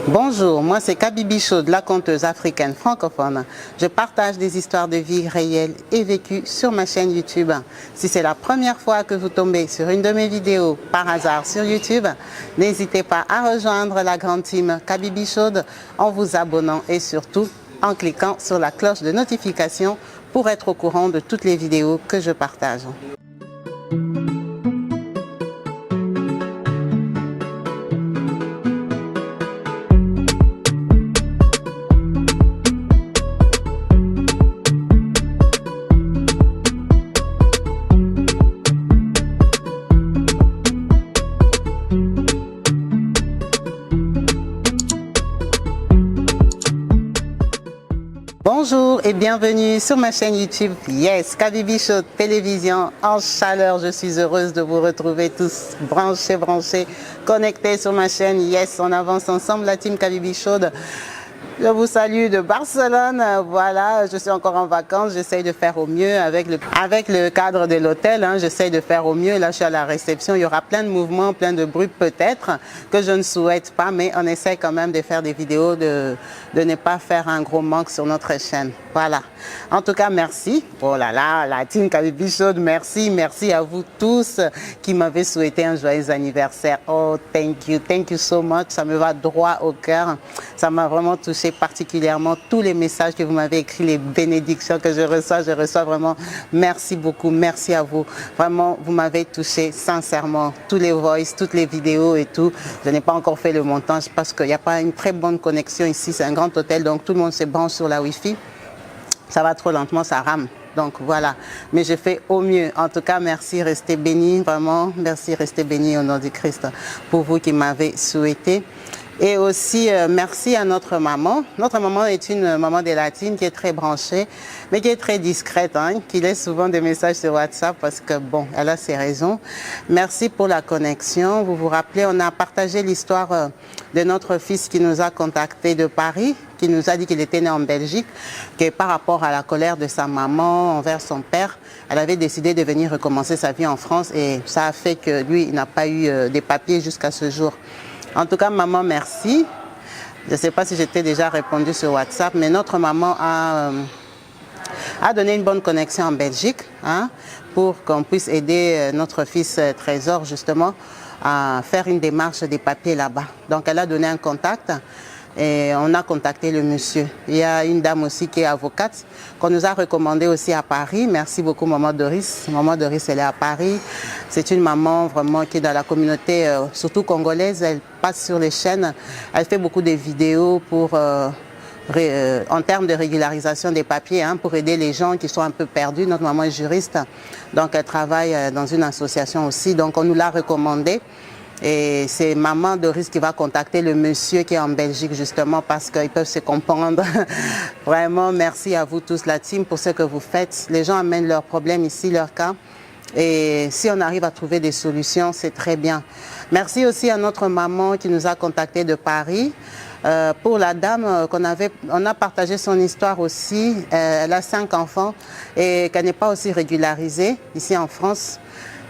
Bonjour, moi c'est Kabibi Chaude, la conteuse africaine francophone. Je partage des histoires de vie réelles et vécues sur ma chaîne YouTube. Si c'est la première fois que vous tombez sur une de mes vidéos par hasard sur YouTube, n'hésitez pas à rejoindre la grande team Kabibi Chaude en vous abonnant et surtout en cliquant sur la cloche de notification pour être au courant de toutes les vidéos que je partage. Bonjour et bienvenue sur ma chaîne YouTube Yes, Kabibi Chaude Télévision en chaleur. Je suis heureuse de vous retrouver tous branchés, connectés sur ma chaîne Yes. On avance ensemble, la team Kabibi Chaude. Je vous salue de Barcelone. Voilà, je suis encore en vacances. J'essaye de faire au mieux avec le cadre de l'hôtel. J'essaye de faire au mieux. Là, je suis à la réception. Il y aura plein de mouvements, plein de bruit peut-être que je ne souhaite pas, mais on essaye quand même de faire des vidéos, de ne pas faire un gros manque sur notre chaîne. Voilà. En tout cas, merci. Oh là là, la team Kabibi Chaude, merci. Merci à vous tous qui m'avez souhaité un joyeux anniversaire. Oh, thank you so much. Ça me va droit au cœur. Ça m'a vraiment touché particulièrement tous les messages que vous m'avez écrits, les bénédictions que je reçois vraiment. Merci beaucoup, merci à vous. Vraiment, vous m'avez touché sincèrement. Tous les voices, toutes les vidéos et tout. Je n'ai pas encore fait le montage parce qu'il n'y a pas une très bonne connexion ici. C'est un grand hôtel, donc tout le monde se branche sur la Wi-Fi. Ça va trop lentement, ça rame. Donc voilà, mais je fais au mieux. En tout cas, merci, restez bénis, vraiment. Merci, restez bénis au nom du Christ pour vous qui m'avez souhaité. Et aussi, merci à notre maman. Notre maman est une maman des Latines qui est très branchée, mais qui est très discrète, qui laisse souvent des messages sur WhatsApp parce que, bon, elle a ses raisons. Merci pour la connexion. Vous vous rappelez, on a partagé l'histoire de notre fils qui nous a contactés de Paris, qui nous a dit qu'il était né en Belgique, que par rapport à la colère de sa maman envers son père, elle avait décidé de venir recommencer sa vie en France et ça a fait que lui, il n'a pas eu des papiers jusqu'à ce jour. En tout cas, maman, merci. Je ne sais pas si j'étais déjà répondu sur WhatsApp, mais notre maman a donné une bonne connexion en Belgique pour qu'on puisse aider notre fils Trésor justement à faire une démarche des papiers là-bas. Donc, elle a donné un contact. Et on a contacté le monsieur. Il y a une dame aussi qui est avocate, qu'on nous a recommandée aussi à Paris. Merci beaucoup, maman Doris. Maman Doris, elle est à Paris. C'est une maman vraiment qui est dans la communauté, surtout congolaise. Elle passe sur les chaînes. Elle fait beaucoup de vidéos pour, en termes de régularisation des papiers, pour aider les gens qui sont un peu perdus. Notre maman est juriste, donc elle travaille dans une association aussi. Donc on nous l'a recommandée. Et c'est maman Doris qui va contacter le monsieur qui est en Belgique justement parce qu'ils peuvent se comprendre. Vraiment, merci à vous tous, la team, pour ce que vous faites. Les gens amènent leurs problèmes ici, leurs cas. Et si on arrive à trouver des solutions, c'est très bien. Merci aussi à notre maman qui nous a contactés de Paris. Pour la dame on a partagé son histoire aussi. Elle a 5 enfants et qu'elle n'est pas aussi régularisée ici en France.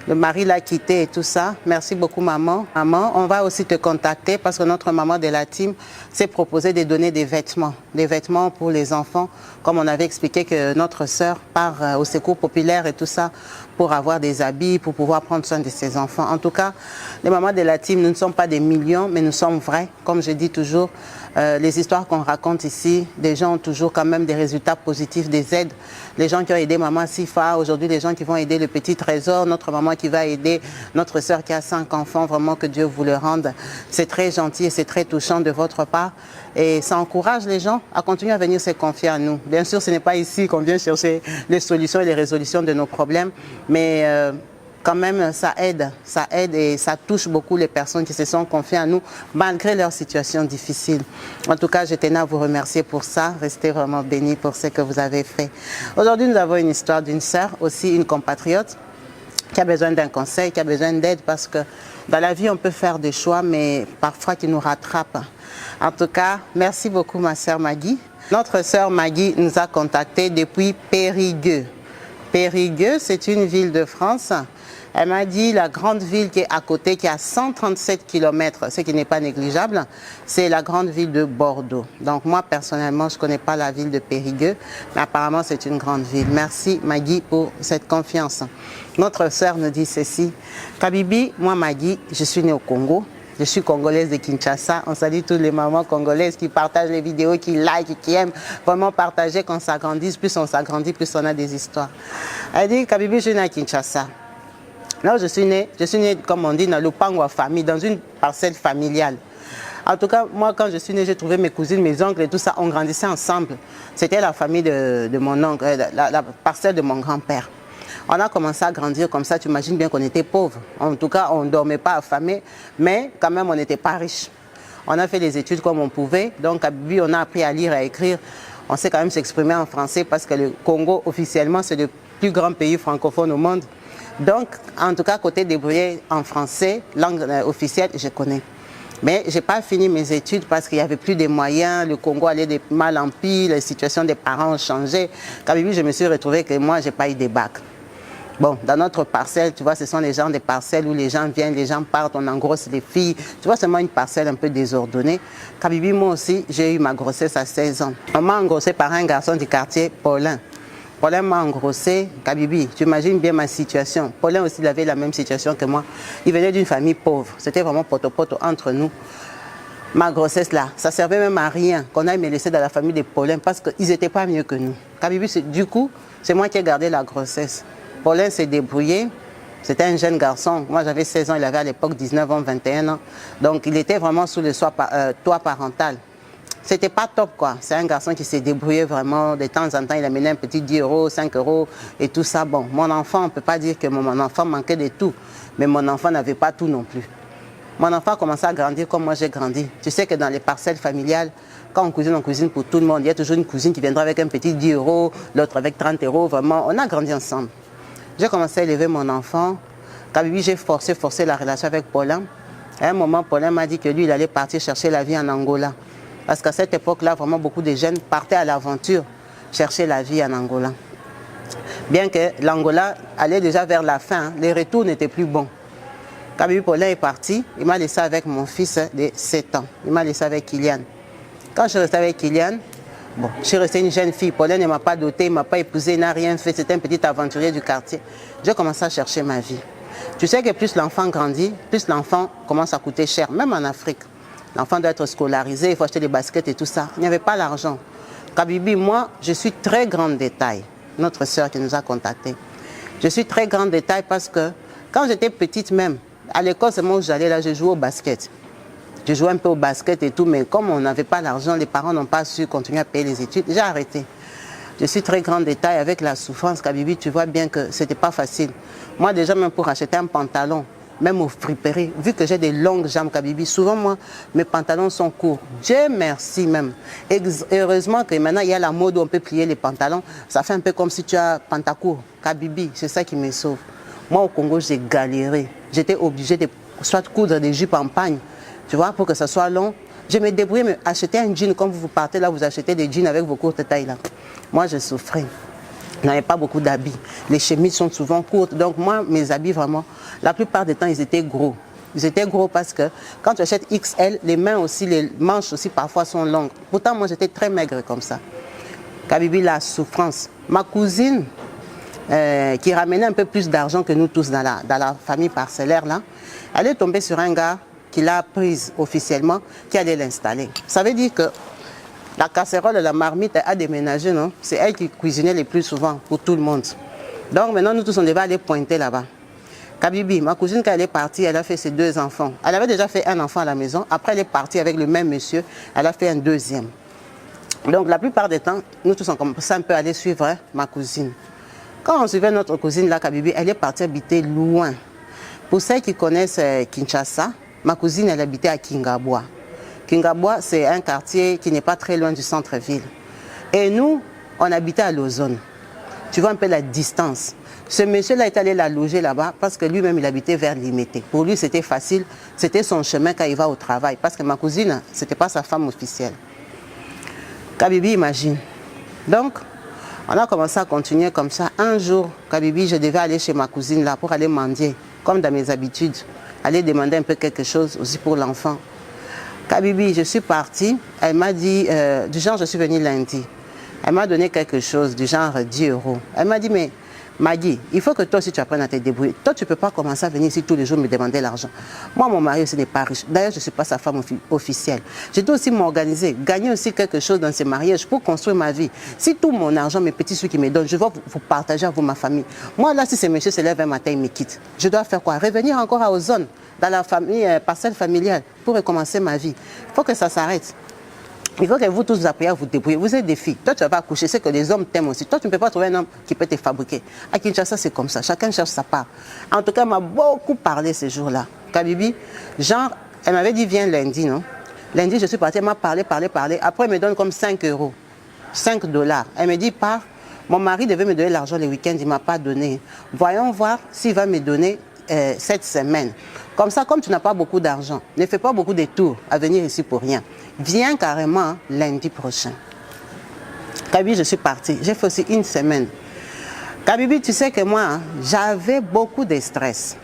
Le mari l'a quitté et tout ça. Merci beaucoup, maman. Maman, on va aussi te contacter parce que notre maman de la team s'est proposé de donner des vêtements pour les enfants, comme on avait expliqué que notre sœur part au secours populaire et tout ça pour avoir des habits, pour pouvoir prendre soin de ses enfants. En tout cas, les mamans de la team, nous ne sommes pas des millions, mais nous sommes vrais. Comme je dis toujours, les histoires qu'on raconte ici, les gens ont toujours quand même des résultats positifs, des aides. Les gens qui ont aidé maman Sifa, aujourd'hui les gens qui vont aider le petit Trésor, notre maman qui va aider notre sœur qui a 5 enfants, vraiment que Dieu vous le rende. C'est très gentil et c'est très touchant de votre part. Et ça encourage les gens à continuer à venir se confier à nous. Bien sûr, ce n'est pas ici qu'on vient chercher les solutions et les résolutions de nos problèmes, mais quand même, ça aide et ça touche beaucoup les personnes qui se sont confiées à nous malgré leur situation difficile. En tout cas, je tenais à vous remercier pour ça. Restez vraiment bénis pour ce que vous avez fait. Aujourd'hui, nous avons une histoire d'une sœur, aussi une compatriote, qui a besoin d'un conseil, qui a besoin d'aide parce que dans la vie, on peut faire des choix, mais parfois qui nous rattrapent. En tout cas, merci beaucoup ma sœur Maggie. Notre sœur Maggie nous a contactés depuis Périgueux. Périgueux, c'est une ville de France Elle m'a dit la grande ville qui est à côté, qui est à 137 km, ce qui n'est pas négligeable, c'est la grande ville de Bordeaux. Donc moi, personnellement, je ne connais pas la ville de Périgueux, mais apparemment, c'est une grande ville. Merci, Maggie, pour cette confiance. Notre sœur nous dit ceci. Kabibi, moi, Maggie, je suis née au Congo. Je suis congolaise de Kinshasa. On salue toutes les mamans congolaises qui partagent les vidéos, qui like, qui aiment vraiment partager quand on s'agrandit. Plus on s'agrandit, plus on a des histoires. Elle dit, Kabibi, je suis née à Kinshasa. Là où je suis née, comme on dit, dans le Pangwa famille, dans une parcelle familiale. En tout cas, moi, quand je suis née, j'ai trouvé mes cousines, mes oncles et tout ça, on grandissait ensemble. C'était la famille de mon oncle, la parcelle de mon grand-père. On a commencé à grandir comme ça, tu imagines bien qu'on était pauvres. En tout cas, on ne dormait pas affamés, mais quand même, on n'était pas riches. On a fait des études comme on pouvait. Donc, à Bibi, on a appris à lire et à écrire. On sait quand même s'exprimer en français parce que le Congo, officiellement, c'est le plus grand pays francophone au monde. Donc, en tout cas, côté débrouillé en français, langue officielle, je connais. Mais je n'ai pas fini mes études parce qu'il n'y avait plus de moyens. Le Congo allait de mal en pis, la situation des parents ont changé. Quand je me suis retrouvée que moi, je n'ai pas eu de bac. Bon, dans notre parcelle, tu vois, ce sont les gens des parcelles où les gens viennent, les gens partent, on engrosse les filles. Tu vois, c'est vraiment une parcelle un peu désordonnée. Kabibi, moi aussi, j'ai eu ma grossesse à 16 ans. On m'a engrossée par un garçon du quartier, Paulin. Paulin m'a engrossé. Kabibi, tu imagines bien ma situation. Paulin aussi, il avait la même situation que moi. Il venait d'une famille pauvre. C'était vraiment poto-poto entre nous. Ma grossesse là, ça servait même à rien qu'on aille me laisser dans la famille des Paulin parce qu'ils n'étaient pas mieux que nous. Kabibi, du coup, c'est moi qui ai gardé la grossesse. Paulin s'est débrouillé. C'était un jeune garçon. Moi, j'avais 16 ans, il avait à l'époque 19 ans, 21 ans. Donc, il était vraiment sous le toit parental. C'était pas top, quoi. C'est un garçon qui s'est débrouillé vraiment. De temps en temps, il amenait un petit 10 euros, 5 euros et tout ça. Bon, mon enfant, on ne peut pas dire que mon enfant manquait de tout. Mais mon enfant n'avait pas tout non plus. Mon enfant a commencé à grandir comme moi j'ai grandi. Tu sais que dans les parcelles familiales, quand on cuisine pour tout le monde. Il y a toujours une cousine qui viendra avec un petit 10 euros, l'autre avec 30 euros. Vraiment, on a grandi ensemble. J'ai commencé à élever mon enfant. Kabibi, j'ai forcé la relation avec Paulin. À un moment, Paulin m'a dit que lui, il allait partir chercher la vie en Angola. Parce qu'à cette époque-là, vraiment beaucoup de jeunes partaient à l'aventure chercher la vie en Angola. Bien que l'Angola allait déjà vers la fin, hein, les retours n'étaient plus bons. Kabibi Paulin est parti, il m'a laissé avec mon fils de 7 ans. Il m'a laissé avec Kylian. Quand je suis restée avec Kylian, bon, je suis restée une jeune fille. Paulin ne m'a pas dotée, il ne m'a pas épousée, il n'a rien fait. C'était un petit aventurier du quartier. J'ai commencé à chercher ma vie. Tu sais que plus l'enfant grandit, plus l'enfant commence à coûter cher, même en Afrique. L'enfant doit être scolarisé, il faut acheter des baskets et tout ça. Il n'y avait pas l'argent. Kabibi, moi, je suis très grande détail. Notre sœur qui nous a contactés. Je suis très grande détail parce que quand j'étais petite même, à l'école, c'est moi où j'allais là, je jouais au basket. Je jouais un peu au basket et tout, mais comme on n'avait pas l'argent, les parents n'ont pas su continuer à payer les études, j'ai arrêté. Je suis très grande détail avec la souffrance, Kabibi, tu vois bien que ce n'était pas facile. Moi, déjà, même pour acheter un pantalon, même aux friperies, vu que j'ai des longues jambes, Kabibi, souvent, moi, mes pantalons sont courts. Dieu merci même. Et heureusement que maintenant, il y a la mode où on peut plier les pantalons. Ça fait un peu comme si tu as pantacourt. Kabibi, c'est ça qui me sauve. Moi, au Congo, j'ai galéré. J'étais obligée de soit coudre des jupes en pagne, tu vois, pour que ça soit long. Je me débrouillais, mais acheter un jean, comme vous partez là, vous achetez des jeans avec vos courtes tailles là. Moi, je souffrais. Je n'avais pas beaucoup d'habits. Les chemises sont souvent courtes. Donc moi, mes habits, vraiment, la plupart du temps, ils étaient gros. Ils étaient gros parce que quand tu achètes XL, les mains aussi, les manches aussi parfois sont longues. Pourtant, moi, j'étais très maigre comme ça. Kabibi, la souffrance. Ma cousine, qui ramenait un peu plus d'argent que nous tous dans la famille parcellaire, là, elle est tombée sur un gars qui l'a prise officiellement, qui allait l'installer. Ça veut dire que la casserole et la marmite a déménagé, non? C'est elle qui cuisinait le plus souvent pour tout le monde. Donc maintenant, nous tous, on devait aller pointer là-bas. Kabibi, ma cousine, quand elle est partie, elle a fait ses 2 enfants. Elle avait déjà fait un enfant à la maison. Après, elle est partie avec le même monsieur. Elle a fait un deuxième. Donc la plupart des temps, nous tous, on commençait un peu à aller suivre ma cousine. Quand on suivait notre cousine, là, Kabibi, elle est partie habiter loin. Pour ceux qui connaissent Kinshasa, ma cousine, elle habitait à Kingabwa. Kingabwa, c'est un quartier qui n'est pas très loin du centre-ville. Et nous, on habitait à Lausanne. Tu vois un peu la distance. Ce monsieur-là est allé la loger là-bas parce que lui-même, il habitait vers Limité. Pour lui, c'était facile. C'était son chemin quand il va au travail. Parce que ma cousine, ce n'était pas sa femme officielle. Kabibi, imagine. Donc, On a commencé à continuer comme ça. Un jour, Kabibi, je devais aller chez ma cousine là pour aller mendier, comme dans mes habitudes. Aller demander un peu quelque chose aussi pour l'enfant. Kabibi, je suis partie. Elle m'a dit, du genre, je suis venue lundi. Elle m'a donné quelque chose, du genre 10 euros. Elle m'a dit, mais Maggie, il faut que toi aussi tu apprennes à te débrouiller. Toi, tu ne peux pas commencer à venir ici tous les jours me demander l'argent. Moi, mon mari aussi n'est pas riche. D'ailleurs, je ne suis pas sa femme officielle. Je dois aussi m'organiser, gagner aussi quelque chose dans ces mariages pour construire ma vie. Si tout mon argent, mes petits sous qui me donnent, je vais vous partager à vous, ma famille. Moi, là, si ce monsieur se lève un matin, il me quitte. Je dois faire quoi? Revenir encore à Ozone, dans la famille, parcelle familiale, pour recommencer ma vie. Il faut que ça s'arrête. Il faut que vous tous vous appreniez à vous débrouiller. Vous êtes des filles. Toi, tu ne vas pas accoucher. C'est que les hommes t'aiment aussi. Toi, tu ne peux pas trouver un homme qui peut te fabriquer. À Kinshasa, c'est comme ça. Chacun cherche sa part. En tout cas, elle m'a beaucoup parlé ces jours-là. Kabibi, genre, elle m'avait dit, viens lundi, non? Lundi, je suis partie, elle m'a parlé. Après, elle me donne comme 5 euros. 5 dollars. Elle me dit, pars. Mon mari devait me donner l'argent les week-ends. Il ne m'a pas donné. Voyons voir s'il va me donner cette semaine. Comme ça, comme tu n'as pas beaucoup d'argent, ne fais pas beaucoup de tours à venir ici pour rien. Viens carrément lundi prochain. Kabibi, je suis partie. J'ai fait aussi une semaine. Kabibi, tu sais que moi, j'avais beaucoup de stress.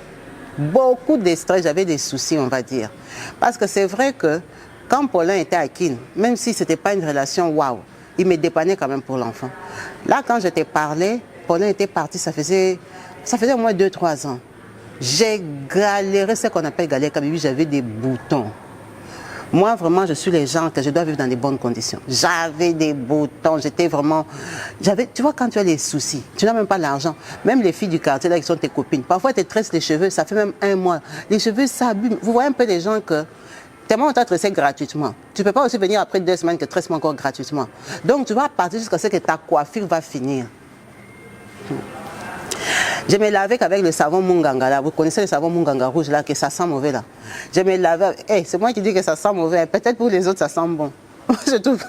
Beaucoup de stress, j'avais des soucis, on va dire. Parce que c'est vrai que quand Paulin était à Kin, même si ce n'était pas une relation waouh, il me dépannait quand même pour l'enfant. Là, quand je t'ai parlé, Paulin était parti, ça faisait au moins 2-3 ans. J'ai galéré, ce qu'on appelle galérer. Kabibi, j'avais des boutons. Moi, vraiment, je suis les gens que je dois vivre dans des bonnes conditions. J'avais des boutons, j'étais vraiment... Tu vois, quand tu as des soucis, tu n'as même pas l'argent. Même les filles du quartier, là, qui sont tes copines, parfois, elles te tressent les cheveux, ça fait même 1 mois. Les cheveux s'abîment. Vous voyez un peu des gens que... Tellement on t'a tressé gratuitement. Tu ne peux pas aussi venir après 2 semaines que tresse-moi encore gratuitement. Donc, tu vas partir jusqu'à ce que ta coiffure va finir. Je me lavais avec le savon Munganga là. Vous connaissez le savon Munganga rouge là, que ça sent mauvais là. Je me lavais. Hey, c'est moi qui dis que ça sent mauvais. Peut-être pour les autres ça sent bon. Je trouve.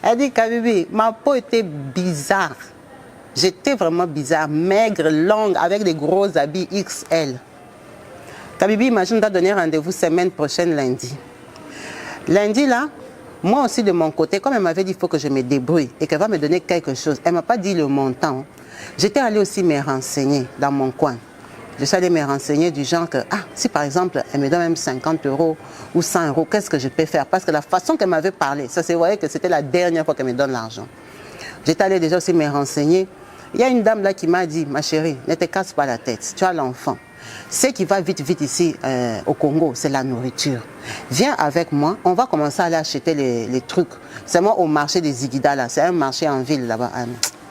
Elle dit, Kabibi, ma peau était bizarre. J'étais vraiment bizarre, maigre, longue, avec des gros habits XL. Kabibi, imagine, on t'a donné rendez-vous semaine prochaine lundi. Lundi là, moi aussi de mon côté, comme elle m'avait dit, il faut que je me débrouille et qu'elle va me donner quelque chose. Elle ne m'a pas dit le montant. J'étais allée aussi me renseigner dans mon coin. Je suis allée me renseigner du genre que, si par exemple, elle me donne même 50 euros ou 100 euros, qu'est-ce que je peux faire? Parce que la façon qu'elle m'avait parlé, ça se voyait que c'était la dernière fois qu'elle me donne l'argent. J'étais allée déjà aussi me renseigner. Il y a une dame là qui m'a dit, ma chérie, ne te casse pas la tête, tu as l'enfant. Ce qui va vite ici au Congo, c'est la nourriture. Viens avec moi, on va commencer à aller acheter les trucs. C'est moi au marché des Zigida là, c'est un marché en ville là-bas.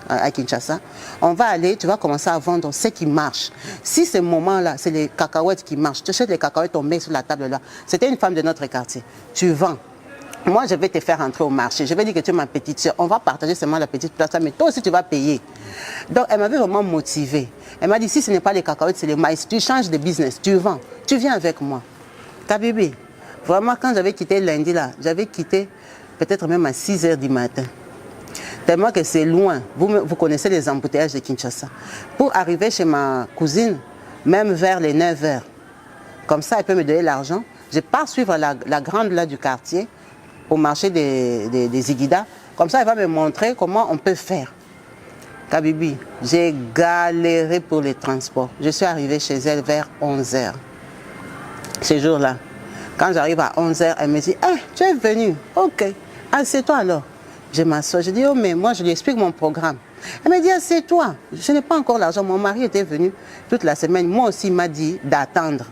À Kinshasa, on va aller, tu vas commencer à vendre ce qui marche. Si ce moment-là, c'est les cacahuètes qui marchent, tu achètes les cacahuètes, on met sur la table là. C'était une femme de notre quartier. Tu vends. Moi, je vais te faire entrer au marché. Je vais dire que tu es ma petite soeur. On va partager seulement la petite place, mais toi aussi, tu vas payer. Donc, elle m'avait vraiment motivée. Elle m'a dit, si ce n'est pas les cacahuètes, c'est les maïs. Tu changes de business, tu vends. Tu viens avec moi. Kabibi, vraiment, quand j'avais quitté lundi là, j'avais quitté peut-être même à 6 h du matin. Tellement que c'est loin. Vous connaissez les embouteillages de Kinshasa. Pour arriver chez ma cousine, même vers les 9 h, comme ça, elle peut me donner l'argent. Je pars suivre la grande là du quartier au marché des Zigida. Comme ça, elle va me montrer comment on peut faire. Kabibi, j'ai galéré pour les transports. Je suis arrivée chez elle vers 11 h. Ce jour-là, quand j'arrive à 11 h, elle me dit, tu es venue. Ok, assieds-toi alors. Je m'assois, je dis, oh mais moi je lui explique mon programme. Elle me dit, assieds-toi, je n'ai pas encore l'argent. Mon mari était venu toute la semaine. Moi aussi, il m'a dit d'attendre.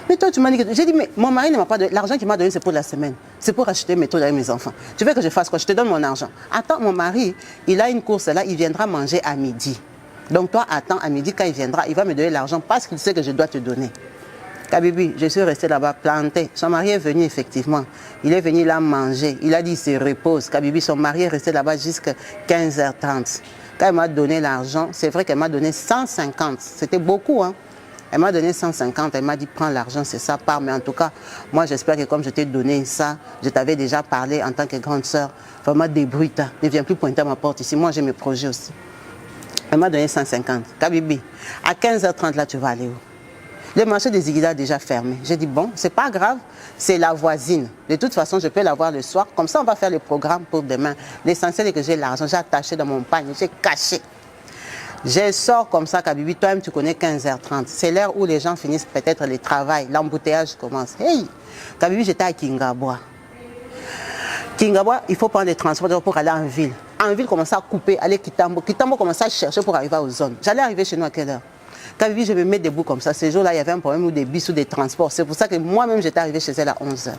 Mais toi, tu m'as dit que... J'ai dit, mais mon mari ne m'a pas donné... L'argent qu'il m'a donné, c'est pour la semaine. C'est pour acheter mes trucs avec mes enfants. Tu veux que je fasse quoi? Je te donne mon argent. Attends, mon mari, il a une course là, il viendra manger à midi. Donc toi, attends à midi, quand il viendra, il va me donner l'argent parce qu'il sait que je dois te donner. Kabibi, je suis restée là-bas plantée. Son mari est venu effectivement. Il est venu là manger. Il a dit, il se repose. Kabibi, son mari est resté là-bas jusqu'à 15 h 30. Quand elle m'a donné l'argent, c'est vrai qu'elle m'a donné 150. C'était beaucoup, hein. Elle m'a donné 150, elle m'a dit, prends l'argent, c'est ça, part. Mais en tout cas, moi, j'espère que comme je t'ai donné ça, je t'avais déjà parlé en tant que grande sœur, vraiment débrouille-toi, ne viens plus pointer à ma porte ici. Moi, j'ai mes projets aussi. Elle m'a donné 150. Kabibi, à 15 h 30, là, tu vas aller où? Le marché des Ziguida a déjà fermé. J'ai dit, bon, c'est pas grave, c'est la voisine. De toute façon, je peux la voir le soir. Comme ça, on va faire le programme pour demain. L'essentiel est que j'ai l'argent. J'ai attaché dans mon panier, j'ai caché. Je sors comme ça, Kabibi, toi-même, tu connais 15h30. C'est l'heure où les gens finissent peut-être le travail. L'embouteillage commence. Hey, Kabibi, j'étais à Kingabwa. Kingabwa, il faut prendre des transports pour aller en ville. En ville, commencer à couper, aller Kitambo. Kitambo, commencer à chercher pour arriver aux zones. J'allais arriver chez nous à quelle heure? Kabibi, je me mets debout comme ça. Ces jours-là, il y avait un problème ou des bus ou des transports. C'est pour ça que moi-même, j'étais arrivé chez elle à 11h.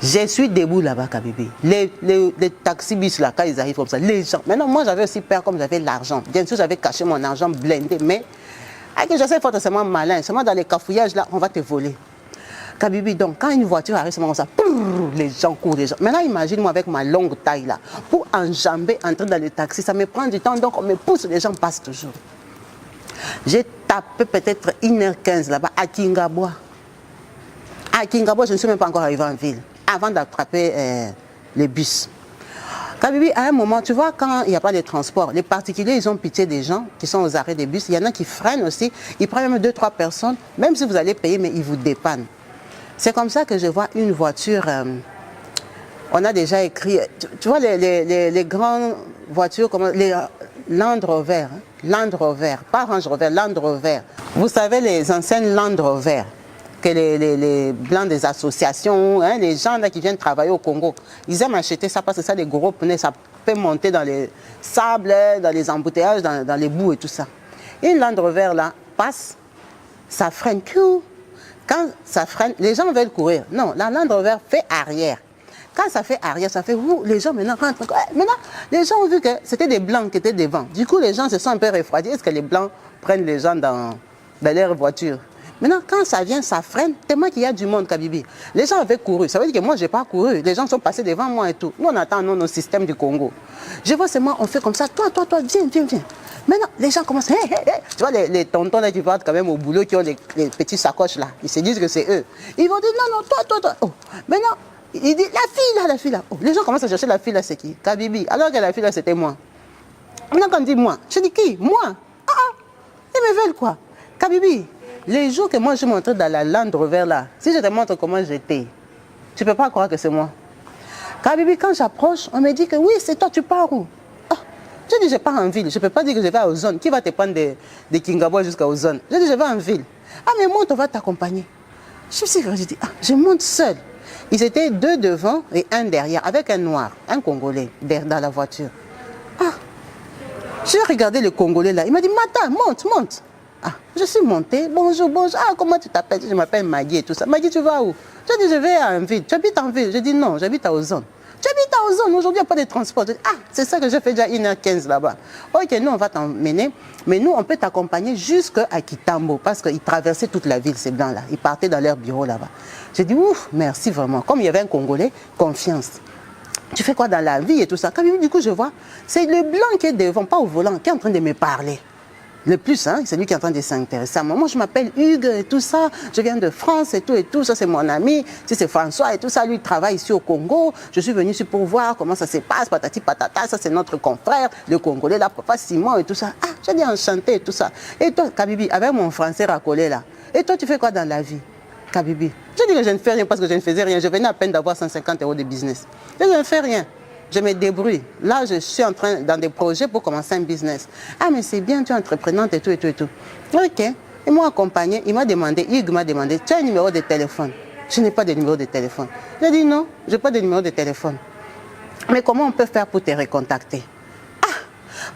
Je suis debout là-bas, Kabibi. Les taxis-bus là, quand ils arrivent comme ça, les gens. Maintenant, moi, j'avais aussi peur comme j'avais l'argent. Bien sûr, j'avais caché mon argent blindé, mais avec je sais forcément malin. Seulement dans les cafouillages là, on va te voler. Kabibi, donc, quand une voiture arrive, c'est comme ça, les gens courent, les gens. Maintenant, imagine-moi avec ma longue taille là, pour enjamber, entrer dans le taxi, ça me prend du temps, donc on me pousse, les gens passent toujours. J'ai tapé peut-être 1h15 là-bas à Kingabwa. À Kingabwa, je ne suis même pas encore arrivé en ville, avant d'attraper les bus. Kabibi, à un moment, tu vois, quand il n'y a pas de transport, les particuliers, ils ont pitié des gens qui sont aux arrêts des bus. Il y en a qui freinent aussi. Ils prennent même 2-3 personnes, même si vous allez payer, mais ils vous dépannent. C'est comme ça que je vois une voiture. On a déjà écrit, tu vois, les grandes voitures, comme les Land Rover, hein? Land Rover, pas Range Rover, Land Rover. Vous savez, les anciennes Land Rover, que les blancs des associations, hein, les gens là qui viennent travailler au Congo, ils aiment acheter ça parce que ça, des gros pneus, ça peut monter dans les sables, dans les embouteillages, dans les boues et tout ça. Une Land Rover là passe, ça freine. Quand ça freine, les gens veulent courir. Non, la Land Rover fait arrière. Quand ça fait arrière, ça fait ouh, les gens maintenant rentrent. Maintenant, les gens ont vu que c'était des blancs qui étaient devant. Du coup, les gens se sont un peu refroidis. Est-ce que les blancs prennent les gens dans leur voiture? Maintenant, quand ça vient, ça freine, tellement qu'il y a du monde, Kabibi. Les gens avaient couru. Ça veut dire que moi, je n'ai pas couru. Les gens sont passés devant moi et tout. Nous, on attend nos systèmes du Congo. Je vois seulement, on fait comme ça. Toi, viens. Maintenant, les gens commencent. Hey. Tu vois, les tontons là qui partent quand même au boulot, qui ont les petits sacoches là. Ils se disent que c'est eux. Ils vont dire non, toi. Oh. Maintenant, il dit la fille là. Oh. Les gens commencent à chercher la fille là, c'est qui? Kabibi. Alors que la fille là, c'était moi. Maintenant, quand on dit moi, je dis qui? Moi. Ils me veulent quoi? Kabibi. Les jours que moi je montre dans la Land Rover là, si je te montre comment j'étais, tu ne peux pas croire que c'est moi. Kabibi, quand j'approche, on me dit que oui, c'est toi, tu pars où? Je dis, je pars en ville. Je ne peux pas dire que je vais aux zones. Qui va te prendre de Kingabwa jusqu'aux zones? Je dis, je vais en ville. Ah, mais monte, on va t'accompagner. Je suis je dis, je monte seul. Ils étaient 2 devant et 1 derrière, avec un noir, un Congolais, dans la voiture. J'ai regardé le Congolais là. Il m'a dit, Mata, monte. Je suis montée. Bonjour. Comment tu t'appelles? Je m'appelle Maggie et tout ça. Maggie, tu vas où? Je dis, je vais en ville. Tu habites en ville? Je dis, non, j'habite à Ozone. Tu habites à Ozone? Aujourd'hui, il n'y a pas de transport. Je dis, c'est ça que j'ai fait déjà 1h15 là-bas. Ok, nous, on va t'emmener. Mais nous, on peut t'accompagner jusqu'à Kitambo. Parce qu'ils traversaient toute la ville, ces blancs-là. Ils partaient dans leur bureau là-bas. J'ai dit, ouf, merci vraiment. Comme il y avait un Congolais, confiance. Tu fais quoi dans la vie et tout ça? Quand même, du coup, je vois, c'est le blanc qui est devant, pas au volant, qui est en train de me parler. Le plus, hein, c'est lui qui est en train de s'intéresser à moi. Moi, je m'appelle Hugues et tout ça. Je viens de France et tout. Ça, c'est mon ami. C'est François et tout ça. Lui, il travaille ici au Congo. Je suis venu ici pour voir comment ça se passe. Patati patata. Ça, c'est notre confrère, le Congolais, là, papa Simon et tout ça. J'ai dit enchanté et tout ça. Et toi, Kabibi, avec mon français racolé là. Et toi, tu fais quoi dans la vie, Kabibi? Je dis que je ne fais rien parce que je ne faisais rien. Je venais à peine d'avoir 150 € de business. Je ne fais rien. Je me débrouille. Là, je suis en train dans des projets pour commencer un business. Mais c'est bien, tu es entreprenante et tout. Ok. Ils m'ont accompagné. Il m'a demandé, Hugues m'a demandé, tu as un numéro de téléphone? Je n'ai pas de numéro de téléphone. J'ai dit non, je n'ai pas de numéro de téléphone. Mais comment on peut faire pour te recontacter?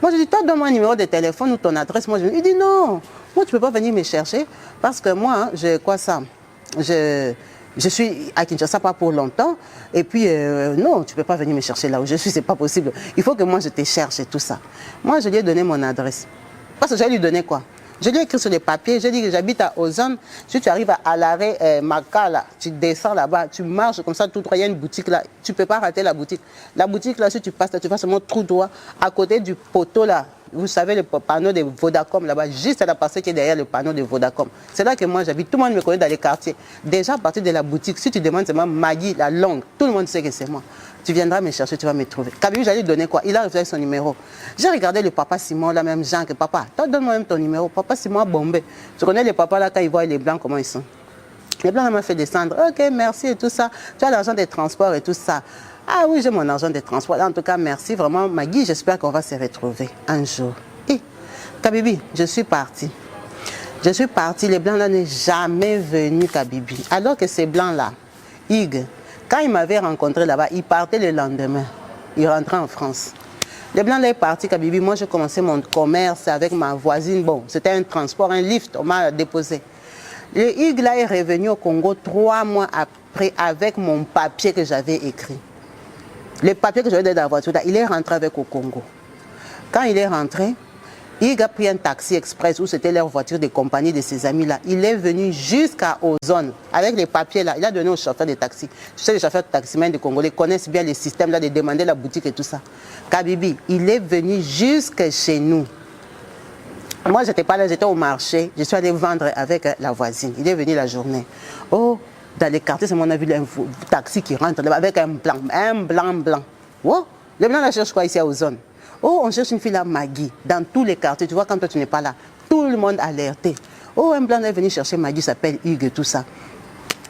Moi, je dis, toi, donne-moi un numéro de téléphone ou ton adresse. Moi, il dit non. Moi, tu ne peux pas venir me chercher parce que moi, je suis à Kinshasa pas pour longtemps. Et puis, non, tu ne peux pas venir me chercher là où je suis, c'est pas possible. Il faut que moi, je te cherche et tout ça. Moi, je lui ai donné mon adresse. Parce que je lui ai donné quoi? Je lui ai écrit sur les papiers, j'ai dit que j'habite à Ozone. Si tu arrives à l'arrêt Maka, là, tu descends là-bas, tu marches comme ça, tout droit, il y a une boutique là. Tu ne peux pas rater la boutique. La boutique là, si tu passes là, tu vas seulement tout droit, à côté du poteau là, Vous savez, le panneau de Vodacom là-bas, juste à la parcelle qui est derrière le panneau de Vodacom. C'est là que moi j'habite. Tout le monde me connaît dans les quartiers. Déjà à partir de la boutique, si tu demandes c'est moi Maggie, la longue, tout le monde sait que c'est moi. Tu viendras me chercher, tu vas me trouver. Kabibi, j'allais lui donner quoi? Il a refusé son numéro. J'ai regardé le papa Simon, là même Jean, que papa, donne-moi même ton numéro. Papa Simon a bombé. Tu connais les papas là, quand ils voient les blancs, comment ils sont? Les blancs m'a fait descendre. Ok, merci et tout ça. Tu as l'argent des transports et tout ça. Ah oui, j'ai mon argent de transport. En tout cas, merci vraiment, Maggie. J'espère qu'on va se retrouver un jour. Et, Kabibi, je suis partie. Je suis partie. Les Blancs là n'est jamais venu, Kabibi. Alors que ces Blancs-là, Hugues, quand il m'avait rencontré là-bas, il partait le lendemain. Il rentrait en France. Les Blancs là est parti, Kabibi. Moi, j'ai commencé mon commerce avec ma voisine. Bon, c'était un transport, un lift. On m'a déposé. Le Hugues là est revenu au Congo 3 mois après avec mon papier que j'avais écrit. Le papier que j'avais dans la voiture, là, il est rentré avec au Congo. Quand il est rentré, il a pris un taxi express où c'était leur voiture de compagnie de ses amis là. Il est venu jusqu'à Ozone avec les papiers là. Il a donné au chauffeur de taxi. Tu sais, les chauffeurs de taximens de Congolais connaissent bien les systèmes là de demander la boutique et tout ça. Kabibi, il est venu jusque chez nous. Moi, je n'étais pas là, j'étais au marché. Je suis allé vendre avec la voisine. Il est venu la journée. Oh, dans les quartiers, on a vu un taxi qui rentre avec un blanc. Oh, les blancs là cherchent quoi ici à Ozone? Oh, on cherche une fille là, Maggie, dans tous les quartiers. Tu vois, quand toi tu n'es pas là, tout le monde alerté. Oh, un blanc est venu chercher Maggie, s'appelle Hugues et tout ça.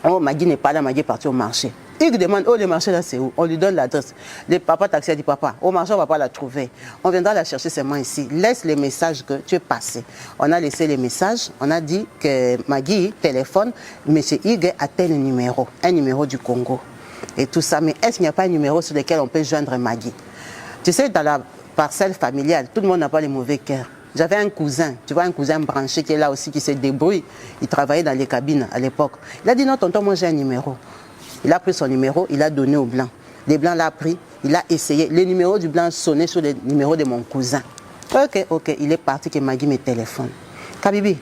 Oh, Maggie n'est pas là, Maggie est partie au marché. Hugues demande, oh, le marché là c'est où? On lui donne l'adresse. Le papa taxi a dit, papa, au marché on ne va pas la trouver. On viendra la chercher seulement ici. Laisse les messages que tu es passé. On a laissé les messages. On a dit que Maggie téléphone, monsieur Hugues a tel numéro, un numéro du Congo. Et tout ça. Mais est-ce qu'il n'y a pas un numéro sur lequel on peut joindre Maggie? Tu sais, dans la parcelle familiale, tout le monde n'a pas les mauvais cœurs. J'avais un cousin, tu vois, un cousin branché qui est là aussi, qui se débrouille. Il travaillait dans les cabines à l'époque. Il a dit, non, tonton, moi j'ai un numéro. Il a pris son numéro, il a donné au blanc. Les blancs l'ont pris, il a essayé. Le numéro du blanc sonnait sur le numéro de mon cousin. Ok, il est parti que Maggie me téléphone. Kabibi,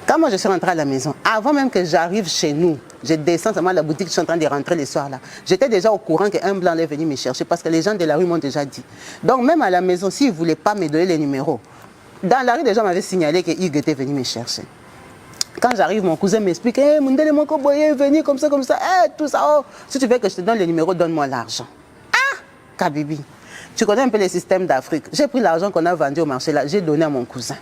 quand moi je suis rentrée à la maison, avant même que j'arrive chez nous, je descends seulement à la boutique, je suis en train de rentrer le soir là. J'étais déjà au courant qu'un blanc est venu me chercher parce que les gens de la rue m'ont déjà dit. Donc même à la maison, s'ils ne voulaient pas me donner les numéros, dans la rue, les gens m'avaient signalé que Hugues était venu me chercher. Quand j'arrive, mon cousin m'explique, hey, Mundele Mokoboye est venu comme ça, hey, tout ça. Oh, si tu veux que je te donne les numéros, donne-moi l'argent. Ah, Kabibi, tu connais un peu les systèmes d'Afrique. J'ai pris l'argent qu'on a vendu au marché là, j'ai donné à mon cousin.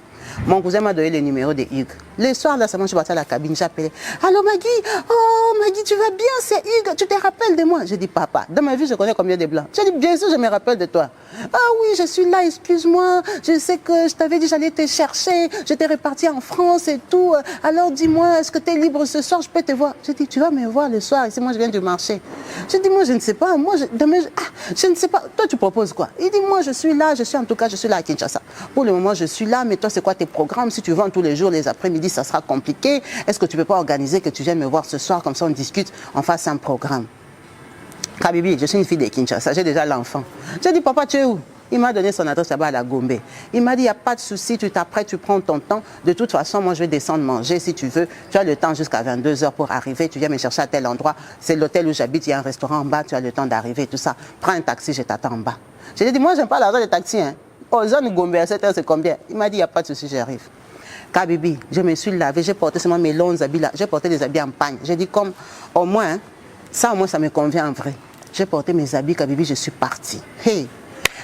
Mon cousin m'a donné le numéro de Hugues. Le soir, là, seulement, je suis partie à la cabine, j'ai appelé. Allô, Maggie? Oh, Maggie, tu vas bien? C'est Hugues. Tu te rappelles de moi? J'ai dit, papa, dans ma vie, je connais combien de blancs? J'ai dit, bien sûr, je me rappelle de toi. Ah oui, je suis là, excuse-moi. Je sais que je t'avais dit, j'allais te chercher. J'étais repartie en France et tout. Alors, dis-moi, est-ce que tu es libre ce soir? Je peux te voir. J'ai dit, tu vas me voir le soir. Ici, moi, je viens du marché. J'ai dit, moi, je ne sais pas. Moi, je ne sais pas. Toi, tu proposes quoi? Il dit, moi, je suis là. En tout cas, je suis là à Kinshasa. Pour le moment, je suis là. Mais toi, c'est quoi tes programmes? Si tu vends tous les jours, les après-midi, ça sera compliqué. Est-ce que tu ne peux pas organiser que tu viennes me voir ce soir, comme ça on discute, on fasse un programme? Kabibi, je suis une fille de Kinshasa, j'ai déjà l'enfant. J'ai dit, papa, tu es où? Il m'a donné son adresse là-bas à la Gombe. Il m'a dit, il n'y a pas de souci, tu t'apprêtes, tu prends ton temps. De toute façon, moi, je vais descendre manger si tu veux. Tu as le temps jusqu'à 22 h pour arriver. Tu viens me chercher à tel endroit. C'est l'hôtel où j'habite, il y a un restaurant en bas, tu as le temps d'arriver, tout ça. Prends un taxi, je t'attends en bas. Je lui ai dit, moi, je n'aime pas l'argent des taxis. Hein. Aux zones Gombe, à 7 h, c'est combien? Il m'a dit, il n'y a pas de souci, j'arrive. Kabibi, je me suis lavé, j'ai porté seulement mes longs habits là, j'ai porté des habits en pagne. J'ai dit comme, au moins, ça me convient en vrai. J'ai porté mes habits, Kabibi, je suis partie. Hey,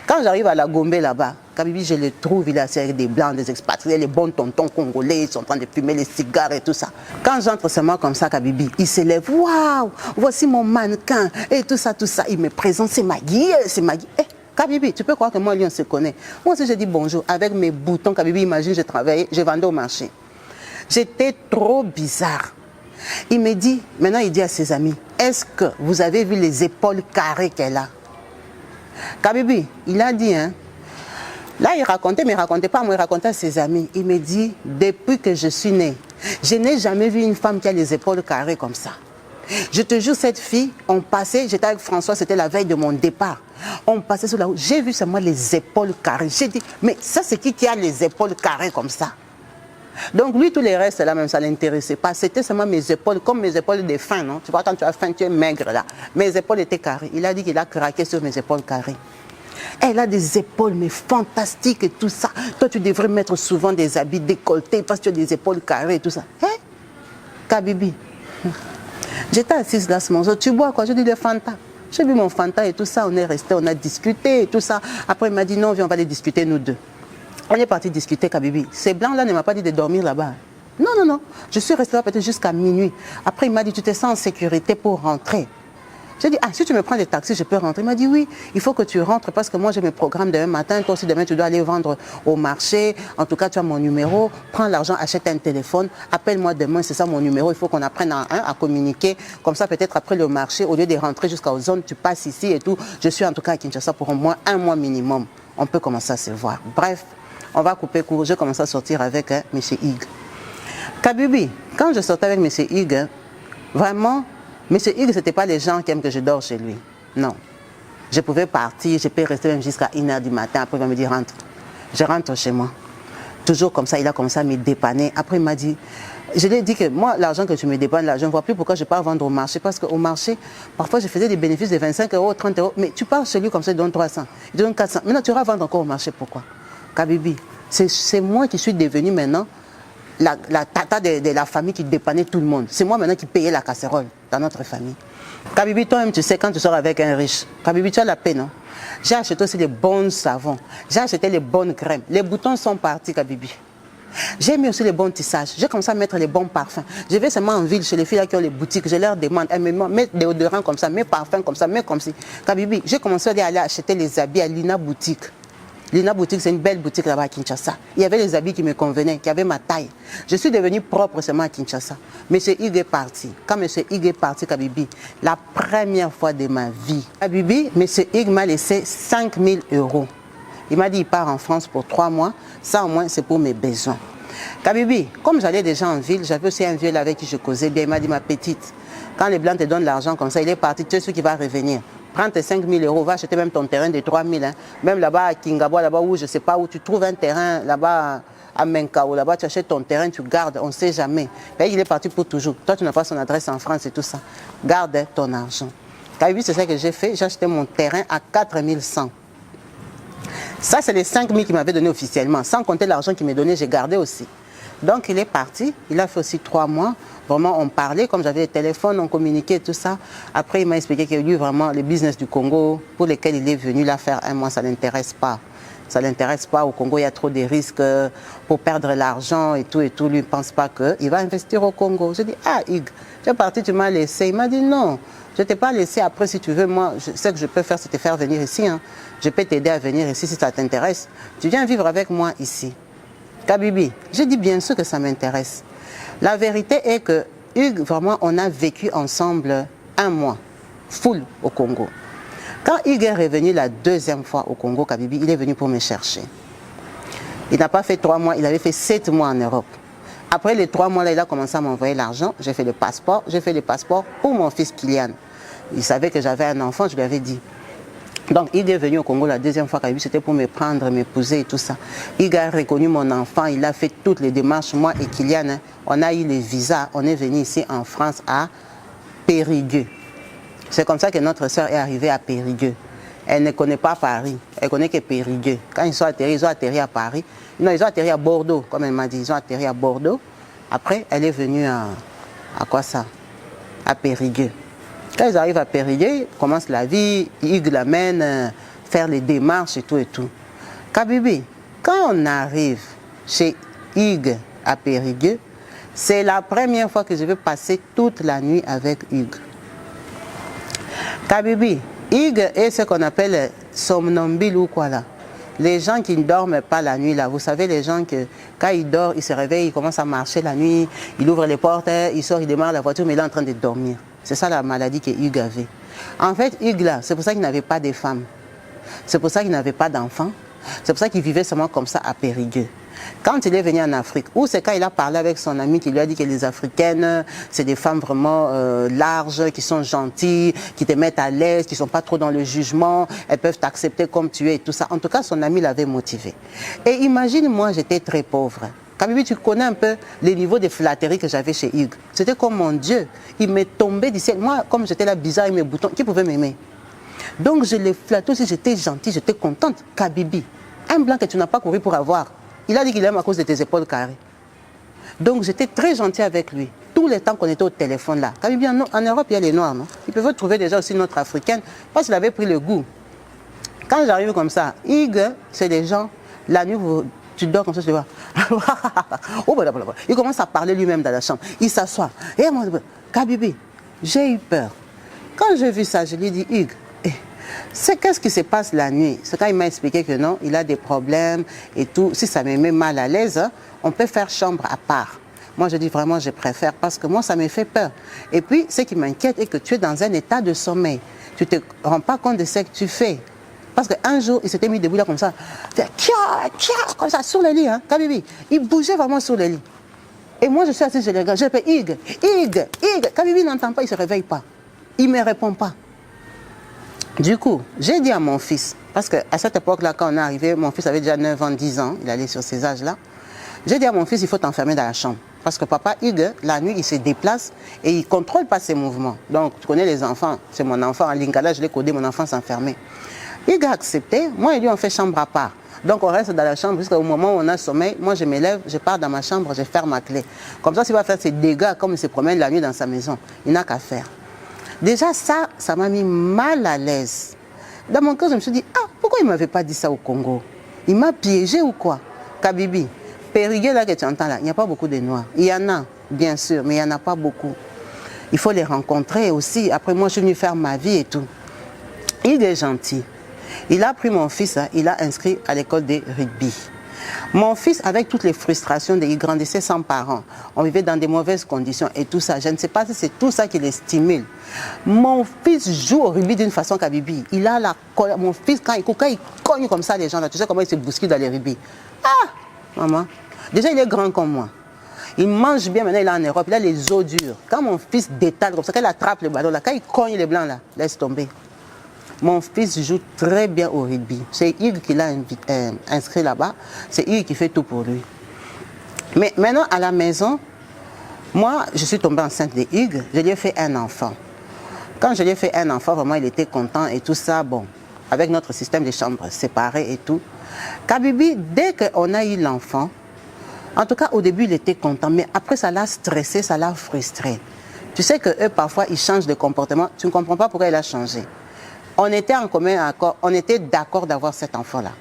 quand j'arrive à la Gombe là-bas, Kabibi, je le trouve, il est assis avec des blancs, des expatriés, les bons tontons congolais, ils sont en train de fumer les cigares et tout ça. Quand j'entre seulement comme ça, Kabibi, il se lève, waouh, voici mon mannequin, et tout ça. Il me présente, c'est Maggie, c'est Maggie. Hey, Kabibi, tu peux croire que moi, lui, on se connaît. Moi aussi, j'ai dit bonjour. Avec mes boutons, Kabibi, imagine, je travaillais, je vendais au marché. J'étais trop bizarre. Il me dit, maintenant, il dit à ses amis, est-ce que vous avez vu les épaules carrées qu'elle a? Kabibi, il a dit, hein. Là, il racontait, mais il ne racontait pas, moi, il racontait à ses amis. Il me dit, depuis que je suis née, je n'ai jamais vu une femme qui a les épaules carrées comme ça. Je te jure, cette fille, on passait, j'étais avec François, c'était la veille de mon départ. On passait sur la route, j'ai vu seulement les épaules carrées. J'ai dit, mais ça c'est qui a les épaules carrées comme ça? Donc lui, tous les restes là, même ça ne l'intéressait pas. C'était seulement mes épaules, comme mes épaules de faim, non? Tu vois, quand tu as faim, tu es maigre là. Mes épaules étaient carrées. Il a dit qu'il a craqué sur mes épaules carrées. Elle a des épaules, mais fantastiques et tout ça. Toi, tu devrais mettre souvent des habits décolletés parce que tu as des épaules carrées et tout ça. Hein? Kabibi. J'étais assise là ce moment. Tu bois quoi? Je dis des Fanta. J'ai bu mon Fanta et tout ça. On est resté, on a discuté et tout ça. Après, il m'a dit non, viens, on va aller discuter nous deux. On est parti discuter, Kabibi. Ces blancs-là ne m'a pas dit de dormir là-bas. Non, non, non. Je suis restée là peut-être jusqu'à minuit. Après, il m'a dit, tu te sens en sécurité pour rentrer. J'ai dit, ah, si tu me prends des taxis, je peux rentrer. Il m'a dit, oui, il faut que tu rentres parce que moi, j'ai mes programmes demain matin. Toi aussi, demain, tu dois aller vendre au marché. En tout cas, tu as mon numéro. Prends l'argent, achète un téléphone. Appelle-moi demain, c'est ça mon numéro. Il faut qu'on apprenne à communiquer. Comme ça, peut-être après le marché, au lieu de rentrer jusqu'aux zones, tu passes ici et tout. Je suis en tout cas à Kinshasa pour au moins 1 mois minimum. On peut commencer à se voir. Bref, on va couper court. Je commence à sortir avec M. Hig. Kabibi, quand je sortais avec M. Hig, vraiment, M. Hig, ce n'était pas les gens qui aiment que je dors chez lui. Non. Je pouvais partir, je peux rester même jusqu'à 1h du matin. Après, il va me dire, rentre. Je rentre chez moi. Toujours comme ça, il a commencé à me dépanner. Après, il m'a dit, je lui ai dit que moi, l'argent que tu me dépannes là, je ne vois plus pourquoi je pars vendre au marché. Parce qu'au marché, parfois, je faisais des bénéfices de 25 €, 30 €. Mais tu pars chez lui comme ça, il donne 300. Il donne 400. Maintenant, tu vas vendre encore au marché. Pourquoi? Kabibi, c'est moi qui suis devenu maintenant la tata de la famille qui dépannait tout le monde. C'est moi maintenant qui payais la casserole dans notre famille. Kabibi, toi-même, tu sais, quand tu sors avec un riche, Kabibi, tu as la paix, non? J'ai acheté aussi les bons savons. J'ai acheté les bonnes crèmes. Les boutons sont partis, Kabibi. J'ai mis aussi les bons tissages. J'ai commencé à mettre les bons parfums. Je vais seulement en ville chez les filles qui ont les boutiques. Je leur demande, elles me mettent des déodorants comme ça, mes parfums comme ça, mes comme ça. Kabibi, j'ai commencé à aller acheter les habits à Lina Boutique. Lina Boutique, c'est une belle boutique là-bas à Kinshasa. Il y avait les habits qui me convenaient, qui avaient ma taille. Je suis devenue propre seulement à Kinshasa. Monsieur Hig est parti. Quand Monsieur Hig est parti, Kabibi, la première fois de ma vie, Kabibi, Monsieur Hig m'a laissé 5 000 €. Il m'a dit, il part en France pour 3 mois. Ça, au moins, c'est pour mes besoins. Kabibi, comme j'allais déjà en ville, j'avais aussi un vieux là avec qui je causais bien. Il m'a dit, ma petite, quand les Blancs te donnent l'argent comme ça, il est parti, tu es celui qui va revenir. Prends tes 5 000 €, va acheter même ton terrain de 3 000. Hein. Même là-bas à Kingabo, là-bas où je ne sais pas où tu trouves un terrain, là-bas à Menkao, là-bas tu achètes ton terrain, tu gardes, on ne sait jamais. Il est parti pour toujours. Toi, tu n'as pas son adresse en France et tout ça. Garde ton argent. Kabibi, c'est ça que j'ai fait. J'ai acheté mon terrain à 4 100. Ça, c'est les 5 000 qu'il m'avait donné officiellement. Sans compter l'argent qu'il m'a donné, j'ai gardé aussi. Donc, il est parti. Il a fait aussi 3 mois. Vraiment, on parlait, comme j'avais le téléphone, on communiquait, tout ça. Après, il m'a expliqué que lui, vraiment, le business du Congo, pour lequel il est venu là faire 1 mois, ça ne l'intéresse pas. Ça ne l'intéresse pas. Au Congo, il y a trop de risques pour perdre l'argent et tout. Lui, il ne pense pas qu'il va investir au Congo. Je dis, ah, Hig, tu es parti, tu m'as laissé. Il m'a dit, non, je ne t'ai pas laissé. Après, si tu veux, moi, ce que je peux faire, c'est te faire venir ici. Hein. Je peux t'aider à venir ici si ça t'intéresse. Tu viens vivre avec moi ici. Kabibi, j'ai dit bien sûr que ça m'intéresse. La vérité est que Hig, vraiment, on a vécu ensemble 1 mois, full au Congo. Quand Hig est revenu la 2e fois au Congo, Kabibi, il est venu pour me chercher. Il n'a pas fait 3 mois, il avait fait 7 mois en Europe. Après les 3 mois là, il a commencé à m'envoyer l'argent. J'ai fait le passeport. J'ai fait le passeport pour mon fils Kylian. Il savait que j'avais un enfant, je lui avais dit. Donc, il est venu au Congo la 2e fois, c'était pour me prendre, m'épouser et tout ça. Il a reconnu mon enfant, il a fait toutes les démarches. Moi et Kylian, hein, on a eu les visas. On est venu ici en France à Périgueux. C'est comme ça que notre soeur est arrivée à Périgueux. Elle ne connaît pas Paris, elle connaît que Périgueux. Quand ils ont atterri à Paris. Non, ils ont atterri à Bordeaux, comme elle m'a dit. Ils ont atterri à Bordeaux. Après, elle est venue à quoi ça? À Périgueux. Quand ils arrivent à Périgueux, commence la vie, Hig l'amène faire les démarches et tout et tout. Kabibi, quand on arrive chez Hig à Périgueux, c'est la première fois que je vais passer toute la nuit avec Hig. Kabibi, Hig est ce qu'on appelle somnambule ou quoi là. Les gens qui ne dorment pas la nuit là, vous savez les gens que quand ils dorment, ils se réveillent, ils commencent à marcher la nuit, ils ouvrent les portes, ils sortent, ils démarrent la voiture, mais il est en train de dormir. C'est ça la maladie que Hig avait. En fait, Hig là, c'est pour ça qu'il n'avait pas de femmes. C'est pour ça qu'il n'avait pas d'enfants. C'est pour ça qu'il vivait seulement comme ça à Périgueux. Quand il est venu en Afrique, ou c'est quand il a parlé avec son ami qui lui a dit que les Africaines, c'est des femmes vraiment larges, qui sont gentilles, qui te mettent à l'aise, qui ne sont pas trop dans le jugement, elles peuvent t'accepter comme tu es et tout ça. En tout cas, son ami l'avait motivé. Et imagine, moi, j'étais très pauvre. Kabibi, tu connais un peu les niveaux de flatterie que j'avais chez Hig. C'était comme mon Dieu. Il m'est tombé du ciel. Moi, comme j'étais là bizarre avec mes boutons, qui pouvait m'aimer? Donc je l'ai flatté aussi, j'étais gentille, j'étais contente. Kabibi, un blanc que tu n'as pas couru pour avoir. Il a dit qu'il aime à cause de tes épaules carrées. Donc j'étais très gentille avec lui. Tous les temps qu'on était au téléphone là. Kabibi, en Europe, il y a les Noirs, non? Ils peuvent trouver déjà aussi une autre africaine, parce qu'il avait pris le goût. Quand j'arrive comme ça, Hugues, c'est des gens, la nuit, tu dors comme ça, tu vois. Il commence à parler lui-même dans la chambre. Il s'assoit. Et moi, Kabibi, j'ai eu peur. Quand j'ai vu ça, je lui ai dit, Hugues, c'est qu'est-ce qui se passe la nuit? C'est quand il m'a expliqué que non, il a des problèmes et tout. Si ça me met mal à l'aise, hein, on peut faire chambre à part. Moi, je dis vraiment, je préfère parce que moi, ça me fait peur. Et puis, ce qui m'inquiète est que tu es dans un état de sommeil. Tu ne te rends pas compte de ce que tu fais. Parce qu'un jour, il s'était mis debout là comme ça. Comme ça, sur le lit, hein, Kabibi. Il bougeait vraiment sur le lit. Et moi, je suis assise, je le regarde. Je fais Hugues, Hugues, Hugues. Kabibi n'entend pas, il ne se réveille pas. Il ne me répond pas. Du coup, j'ai dit à mon fils, parce qu'à cette époque-là, quand on est arrivé, mon fils avait déjà 9 ans, 10 ans, il allait sur ces âges-là. J'ai dit à mon fils, il faut t'enfermer dans la chambre. Parce que papa Hugues, la nuit, il se déplace et il ne contrôle pas ses mouvements. Donc, tu connais les enfants, c'est mon enfant, en Lingala, je l'ai codé, mon enfant s'enfermait. Hugues a accepté, moi et lui, on fait chambre à part. Donc, on reste dans la chambre jusqu'au moment où on a sommeil. Moi, je me lève, je pars dans ma chambre, je ferme ma clé. Comme ça, s'il va faire ses dégâts, comme il se promène la nuit dans sa maison, il n'a qu'à faire. Déjà, ça m'a mis mal à l'aise. Dans mon cœur, je me suis dit, ah, pourquoi il ne m'avait pas dit ça au Congo? Il m'a piégé ou quoi? Kabibi, Périgueux, là que tu entends là, il n'y a pas beaucoup de Noirs. Il y en a, bien sûr, mais il n'y en a pas beaucoup. Il faut les rencontrer aussi. Après, moi, je suis venue faire ma vie et tout. Il est gentil. Il a pris mon fils, hein, il l'a inscrit à l'école de rugby. Mon fils, avec toutes les frustrations, il grandissait sans parents. On vivait dans des mauvaises conditions et tout ça. Je ne sais pas si c'est tout ça qui les stimule. Mon fils joue au rugby d'une façon Kabibi. Il a la colère. Mon fils, quand il cogne comme ça les gens, là, tu sais comment il se bouscule dans les rugby. Ah, maman. Déjà, il est grand comme moi. Il mange bien, maintenant il est en Europe, il a les os durs. Quand mon fils détale comme ça, quand il attrape le ballon, là, quand il cogne les blancs, là, laisse tomber. Mon fils joue très bien au rugby. C'est Hugues qui l'a inscrit là-bas. C'est Hugues qui fait tout pour lui. Mais maintenant, à la maison, moi, je suis tombée enceinte de Hugues. Je lui ai fait un enfant. Quand je lui ai fait un enfant, vraiment, il était content et tout ça. Bon, avec notre système de chambres séparées et tout. Kabibi, dès qu'on a eu l'enfant, en tout cas, au début, il était content. Mais après, ça l'a stressé, ça l'a frustré. Tu sais qu'eux, parfois, ils changent de comportement. Tu ne comprends pas pourquoi il a changé. On était en commun accord, on était d'accord d'avoir cet enfant-là.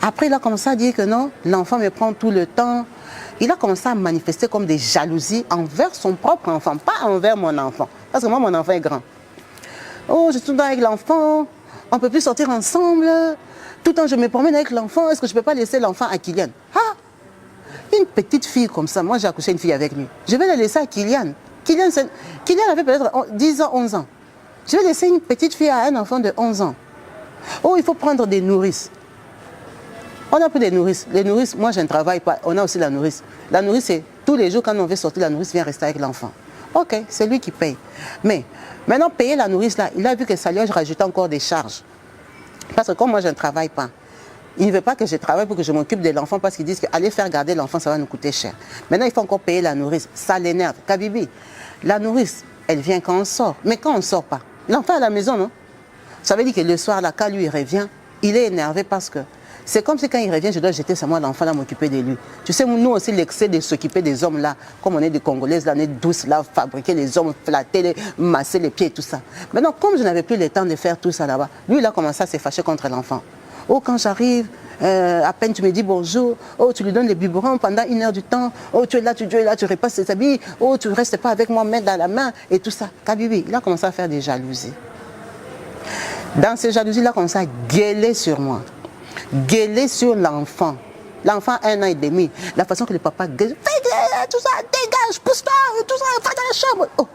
Après, il a commencé à dire que non, l'enfant me prend tout le temps. Il a commencé à manifester comme des jalousies envers son propre enfant, pas envers mon enfant. Parce que moi, mon enfant est grand. Oh, je suis tout le temps avec l'enfant, on ne peut plus sortir ensemble. Tout le temps, je me promène avec l'enfant, est-ce que je ne peux pas laisser l'enfant à Kylian? Ah, une petite fille comme ça, moi j'ai accouché une fille avec lui. Je vais la laisser à Kylian. Kylian avait peut-être 10 ans, 11 ans. Je vais laisser une petite fille à un enfant de 11 ans. Oh, il faut prendre des nourrices. On a pris des nourrices. Les nourrices, moi je ne travaille pas, on a aussi la nourrice. La nourrice, c'est tous les jours quand on veut sortir, la nourrice vient rester avec l'enfant. Ok, c'est lui qui paye. Mais maintenant, payer la nourrice là, il a vu que ça lui a rajouté encore des charges. Parce que comme moi je ne travaille pas, il ne veut pas que je travaille pour que je m'occupe de l'enfant parce qu'ils disent qu'aller faire garder l'enfant, ça va nous coûter cher. Maintenant, il faut encore payer la nourrice. Ça l'énerve. Kabibi, la nourrice, elle vient quand on sort. Mais quand on ne sort pas, l'enfant à la maison, non? Ça veut dire que le soir, là, quand lui il revient, il est énervé parce que c'est comme si quand il revient, je dois jeter sa main à l'enfant là, m'occuper de lui. Tu sais, nous aussi, l'excès de s'occuper des hommes là, comme on est des Congolaises là, on est douces là, fabriquer les hommes, flatter, masser les pieds et tout ça. Maintenant, comme je n'avais plus le temps de faire tout ça là-bas, lui, il a commencé à se fâcher contre l'enfant. Oh, quand j'arrive, à peine tu me dis bonjour, oh, tu lui donnes les biberons pendant 1 heure du temps, oh, tu es là, tu repasses tes habits, oh, tu ne restes pas avec moi, main dans la main, et tout ça. Kabibi, il a commencé à faire des jalousies. Dans ces jalousies, il a commencé à gueuler sur moi, gueuler sur l'enfant. L'enfant a 1 an et demi, la façon que le papa gueule, tout ça, dégage, pousse-toi, tout ça, va dans la chambre. Oh.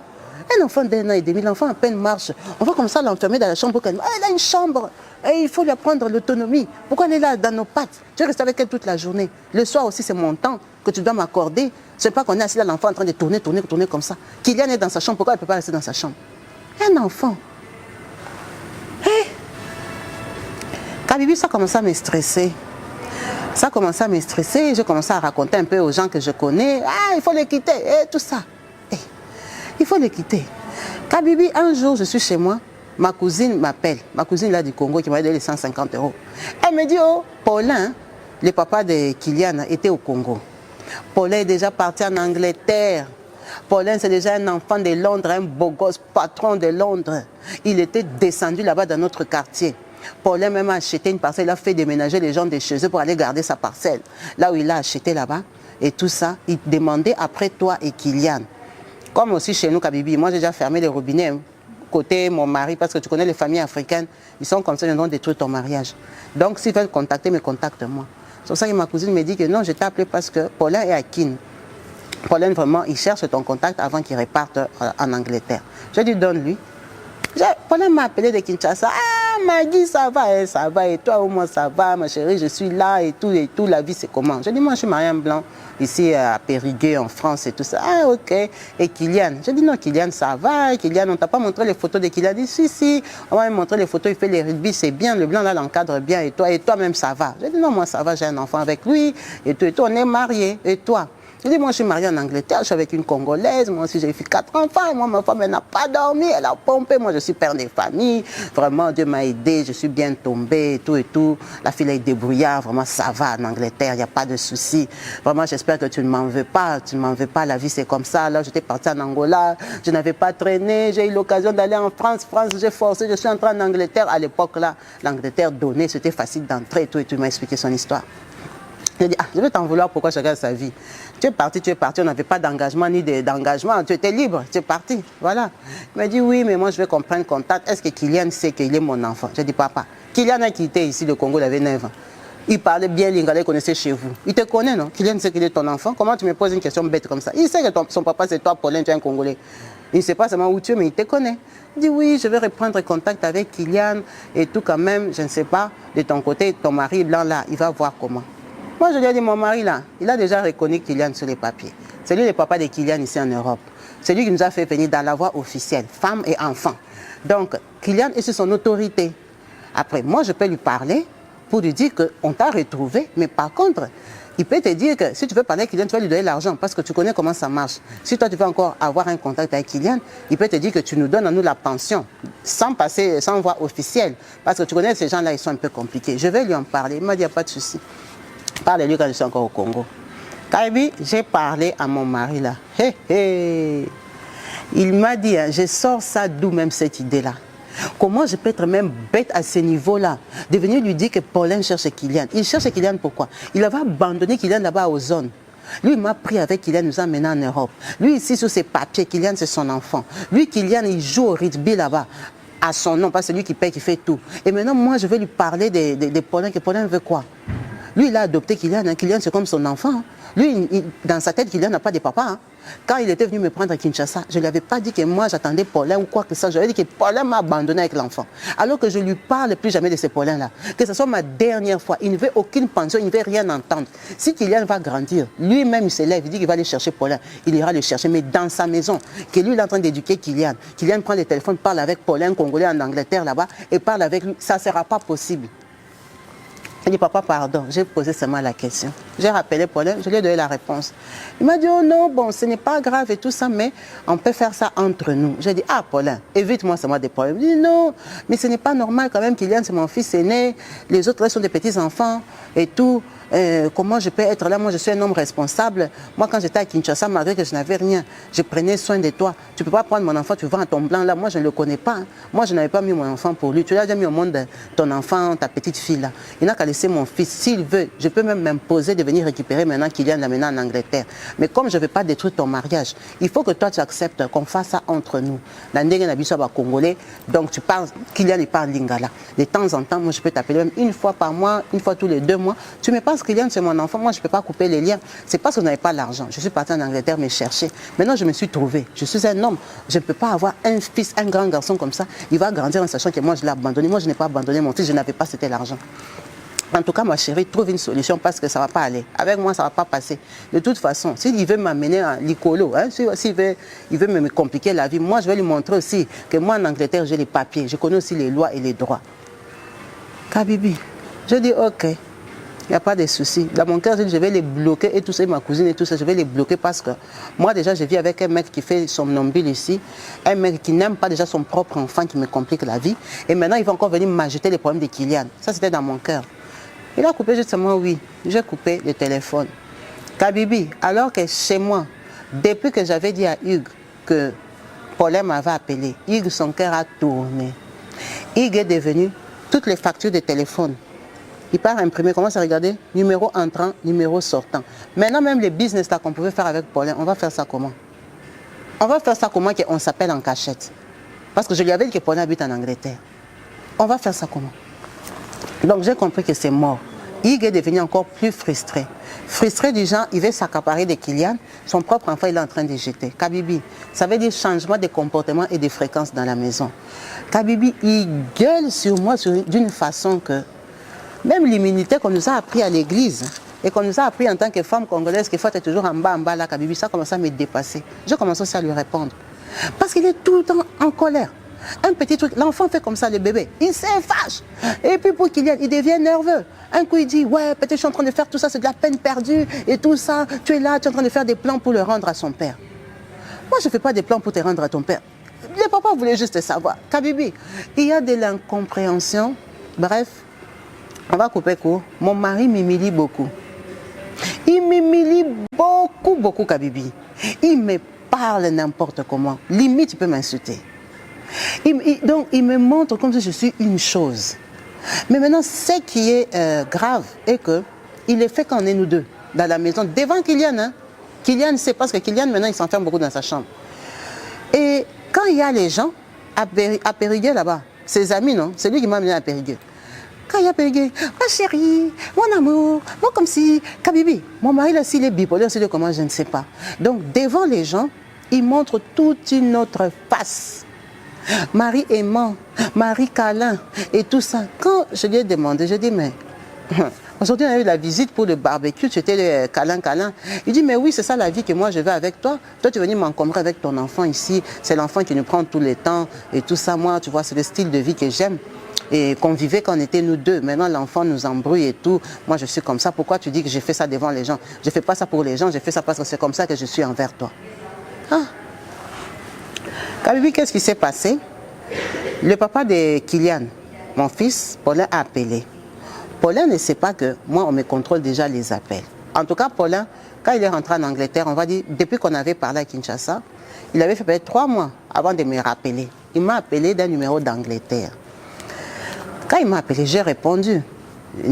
Un enfant d'1 an et demi, l'enfant à peine marche. On va comme ça l'enfermer dans la chambre. Elle a une chambre. Et il faut lui apprendre l'autonomie. Pourquoi elle est là dans nos pattes? Tu restes avec elle toute la journée. Le soir aussi, c'est mon temps que tu dois m'accorder. Ce n'est pas qu'on est assis là, l'enfant en train de tourner comme ça. Kylian est dans sa chambre. Pourquoi elle ne peut pas rester dans sa chambre? Un enfant. Hey. Kabibi, ça a commencé à me stresser. Ça a commencé à me stresser. J'ai commencé à raconter un peu aux gens que je connais. Ah, il faut les quitter. Et tout ça. Il faut les quitter. Kabibi, un jour, je suis chez moi. ma cousine m'appelle, ma cousine là du Congo qui m'a donné les 150 €. Elle me dit, oh, Paulin, le papa de Kylian était au Congo. Paulin est déjà parti en Angleterre. Paulin, c'est déjà un enfant de Londres, un beau gosse, patron de Londres. Il était descendu là-bas dans notre quartier. Paulin même a acheté une parcelle, il a fait déménager les gens de chez eux pour aller garder sa parcelle. Là où il a acheté là-bas, et tout ça, il demandait après toi et Kylian. Comme aussi chez nous, Kabibi, moi j'ai déjà fermé les robinets, hein, côté mon mari, parce que tu connais les familles africaines, ils sont comme ça, ils vont détruire ton mariage. Donc s'ils veulent contacter, me contacte-moi. C'est pour ça que ma cousine me dit que non, je t'ai appelé parce que Paulin est à Kin. Paulin, vraiment, il cherche ton contact avant qu'il reparte en Angleterre. Je lui donne-lui. Paulin m'a appelé de Kinshasa. Ah, Maggie, ça va, et toi, au moins, ça va, ma chérie, je suis là, et tout, la vie, c'est comment? Je dis, moi, je suis Marianne Blanc, ici à Périgueux, en France, et tout ça. Ah, ok. Et Kylian? Je dis, non, Kylian, ça va. Kylian, on t'a pas montré les photos de Kylian? Il dit, si, on m'a montré les photos, il fait les rugby, c'est bien, le blanc, là, l'encadre bien, et toi-même, ça va. Je dis, non, moi, ça va, j'ai un enfant avec lui, et tout, on est mariés, et toi? Je dis, moi, je suis mariée en Angleterre, je suis avec une Congolaise, moi aussi, j'ai fait 4 enfants, et moi, ma femme, elle n'a pas dormi, elle a pompé, moi, je suis père de famille, vraiment, Dieu m'a aidé, je suis bien tombée, et tout, la fille est débrouillard, vraiment, ça va en Angleterre, il n'y a pas de souci, vraiment, j'espère que tu ne m'en veux pas, la vie, c'est comme ça, là, j'étais partie en Angola, je n'avais pas traîné, j'ai eu l'occasion d'aller en France, j'ai forcé, je suis entrée en Angleterre, à l'époque, là, l'Angleterre donnait, c'était facile d'entrer, tout, il m'a expliqué son histoire. Je dis, ah, je vais t'en vouloir, pourquoi chacun sa vie. Tu es parti, on n'avait pas d'engagement ni d'engagement, tu étais libre, tu es parti, voilà. Il m'a dit, oui, mais moi je vais comprendre contact, est-ce que Kylian sait qu'il est mon enfant? J'ai dit, papa, Kylian a quitté ici le Congo, il avait 9 ans. Il parlait bien lingala, il connaissait chez vous. Il te connaît, non? Kylian sait qu'il est ton enfant, comment tu me poses une question bête comme ça? Il sait que son papa c'est toi, Paulin, tu es un Congolais. Il ne sait pas seulement où tu es, mais il te connaît. Il dit, oui, je vais reprendre contact avec Kylian et tout quand même, je ne sais pas, de ton côté, ton mari blanc là, il va voir comment. Moi, je lui ai dit, mon mari, là, il a déjà reconnu Kylian sur les papiers. C'est lui le papa de Kylian ici en Europe. C'est lui qui nous a fait venir dans la voie officielle, femme et enfant. Donc, Kylian est sur son autorité. Après, moi, je peux lui parler pour lui dire qu'on t'a retrouvé, mais par contre, il peut te dire que si tu veux parler à Kylian, tu vas lui donner l'argent parce que tu connais comment ça marche. Si toi, tu veux encore avoir un contact avec Kylian, il peut te dire que tu nous donnes à nous la pension sans passer, sans voie officielle. Parce que tu connais ces gens-là, ils sont un peu compliqués. Je vais lui en parler. Il m'a dit, il n'y a pas de souci. Parle-lui quand je suis encore au Congo. Kaibi, j'ai parlé à mon mari là. Hey, hey. Il m'a dit, hein, je sors ça d'où même cette idée-là. Comment je peux être même bête à ce niveau-là de venir lui dire que Paulin cherche Kylian. Il cherche Kylian pourquoi? Il avait abandonné Kylian là-bas aux zones. Lui, il m'a pris avec Kylian, nous a emmené en Europe. Lui, ici, sur ses papiers, Kylian, c'est son enfant. Lui, Kylian, il joue au rugby là-bas. À son nom, parce que c'est lui qui paye, qui fait tout. Et maintenant, moi, je vais lui parler de Paulin, que Paulin veut quoi? Lui, il a adopté Kylian. Hein. Kylian, c'est comme son enfant. Hein. Lui, dans sa tête, Kylian n'a pas de papa. Hein. Quand il était venu me prendre à Kinshasa, je ne lui avais pas dit que moi, j'attendais Paulin ou quoi que ça. Je lui avais dit que Paulin m'a abandonné avec l'enfant. Alors que je ne lui parle plus jamais de ce Paulin-là. Que ce soit ma dernière fois. Il ne veut aucune pension, il ne veut rien entendre. Si Kylian va grandir, lui-même, il s'élève, il dit qu'il va aller chercher Paulin. Il ira le chercher, mais dans sa maison. Que lui, il est en train d'éduquer Kylian. Kylian prend le téléphone, parle avec Paulin, Congolais en Angleterre là-bas, et parle avec lui. Ça ne sera pas possible. Il dit, papa, pardon, j'ai posé seulement la question. J'ai rappelé Paulin, je lui ai donné la réponse. Il m'a dit, oh non, bon, ce n'est pas grave et tout ça, mais on peut faire ça entre nous. J'ai dit, ah, Paulin, évite-moi seulement des problèmes. Il dit, non, mais ce n'est pas normal quand même, Kylian, c'est mon fils aîné, les autres là sont des petits-enfants et tout. Comment je peux être là? Moi, je suis un homme responsable. Moi, quand j'étais à Kinshasa, malgré que je n'avais rien, je prenais soin de toi. Tu ne peux pas prendre mon enfant, tu vends à ton blanc là. Moi, je ne le connais pas. Hein. Moi, je n'avais pas mis mon enfant pour lui. Tu l'as déjà mis au monde, ton enfant, ta petite fille là. Il n'a qu'à laisser mon fils. S'il veut, je peux même m'imposer de venir récupérer maintenant Kylian l'amener en Angleterre. Mais comme je ne veux pas détruire ton mariage, il faut que toi, tu acceptes qu'on fasse ça entre nous. La ndenge na biso ba Congolais. Donc, tu parles, Kylian, il parle lingala. De temps en temps, moi, je peux t'appeler même une fois par mois, une fois tous les 2 mois. Tu me penses Kylian, c'est mon enfant, moi je ne peux pas couper les liens. C'est parce que je n'avais pas l'argent. Je suis parti en Angleterre me chercher. Maintenant je me suis trouvé. Je suis un homme. Je ne peux pas avoir un fils, un grand garçon comme ça. Il va grandir en sachant que moi je l'ai abandonné. Moi je n'ai pas abandonné mon fils, je n'avais pas, c'était l'argent. En tout cas, ma chérie, trouve une solution parce que ça ne va pas aller. Avec moi, ça ne va pas passer. De toute façon, s'il veut m'amener en l'icolo, hein, s'il veut me compliquer la vie, moi je vais lui montrer aussi que moi en Angleterre, j'ai les papiers. Je connais aussi les lois et les droits. Kabibi, je dis ok. Il n'y a pas de souci. Dans mon cœur, je vais les bloquer et tout ça, ma cousine et tout ça, je vais les bloquer parce que moi déjà, je vis avec un mec qui fait son nombril ici, un mec qui n'aime pas déjà son propre enfant, qui me complique la vie. Et maintenant, il va encore venir m'ajouter les problèmes de Kylian. Ça, c'était dans mon cœur. Il a coupé justement, oui, j'ai coupé le téléphone. Kabibi, alors que chez moi, depuis que j'avais dit à Hugues que Paulin m'avait appelé, Hugues, son cœur a tourné. Hugues est devenu toutes les factures de téléphone. Il part imprimer, commence à regarder, numéro entrant, numéro sortant. Maintenant, même les business là qu'on pouvait faire avec Paulin, on va faire ça comment? On va faire ça comment qu'on s'appelle en cachette? Parce que je lui avais dit que Paulin habite en Angleterre. On va faire ça comment? Donc j'ai compris que c'est mort. Hugues est devenu encore plus frustré. Frustré du genre, il veut s'accaparer de Kylian, son propre enfant il est en train de jeter. Kabibi, ça veut dire changement de comportement et de fréquence dans la maison. Kabibi, il gueule sur moi d'une façon que même l'immunité qu'on nous a appris à l'église et qu'on nous a appris en tant que femme congolaise, qu'il faut être toujours en bas là, Kabibi, ça commence à me dépasser. Je commence aussi à lui répondre. Parce qu'il est tout le temps en colère. Un petit truc, l'enfant fait comme ça, le bébé, il s'effache. Et puis pour Kylian, il devient nerveux. Un coup, il dit, ouais, peut-être je suis en train de faire tout ça, c'est de la peine perdue et tout ça. Tu es là, tu es en train de faire des plans pour le rendre à son père. Moi, je ne fais pas des plans pour te rendre à ton père. Le papa voulait juste savoir. Kabibi, il y a de l'incompréhension. Bref, on va couper court. Mon mari m'humilie beaucoup. Il m'humilie beaucoup, Kabibi. Il me parle n'importe comment. Limite, il peut m'insulter. Donc, il me montre comme si je suis une chose. Mais maintenant, ce qui est grave est qu'il est fait qu'on est nous deux dans la maison, devant Kylian. Hein. Kylian sait parce que Kylian, maintenant, il s'enferme beaucoup dans sa chambre. Et quand il y a les gens, à Périgueux là-bas, ses amis, non, c'est lui qui m'a amené à Périgueux. Quand il y a Périgueux, ma chérie, mon amour, moi comme si, Kabibi, mon mari là, s'il est bipolaire, c'est comment, je ne sais pas. Donc, devant les gens, il montre toute une autre face. Marie aimant, Marie câlin et tout ça. Quand je lui ai demandé, je dis mais aujourd'hui on a eu la visite pour le barbecue, c'était le câlin. Il dit mais oui c'est ça la vie que moi je veux avec toi. Toi tu es venu m'encombrer avec ton enfant ici, c'est l'enfant qui nous prend tout le temps et tout ça. Moi tu vois c'est le style de vie que j'aime. Et qu'on vivait quand on était nous deux. Maintenant l'enfant nous embrouille et tout. Moi je suis comme ça. Pourquoi tu dis que j'ai fait ça devant les gens? Je ne fais pas ça pour les gens, je fais ça parce que c'est comme ça que je suis envers toi. Ah. Kabibi, qu'est-ce qui s'est passé? Le papa de Kylian, mon fils, Paulin a appelé. Paulin ne sait pas que moi, on me contrôle déjà les appels. En tout cas, Paulin, quand il est rentré en Angleterre, on va dire, depuis qu'on avait parlé à Kinshasa, il avait fait peut-être 3 mois avant de me rappeler. Il m'a appelé d'un numéro d'Angleterre. Quand il m'a appelé, j'ai répondu.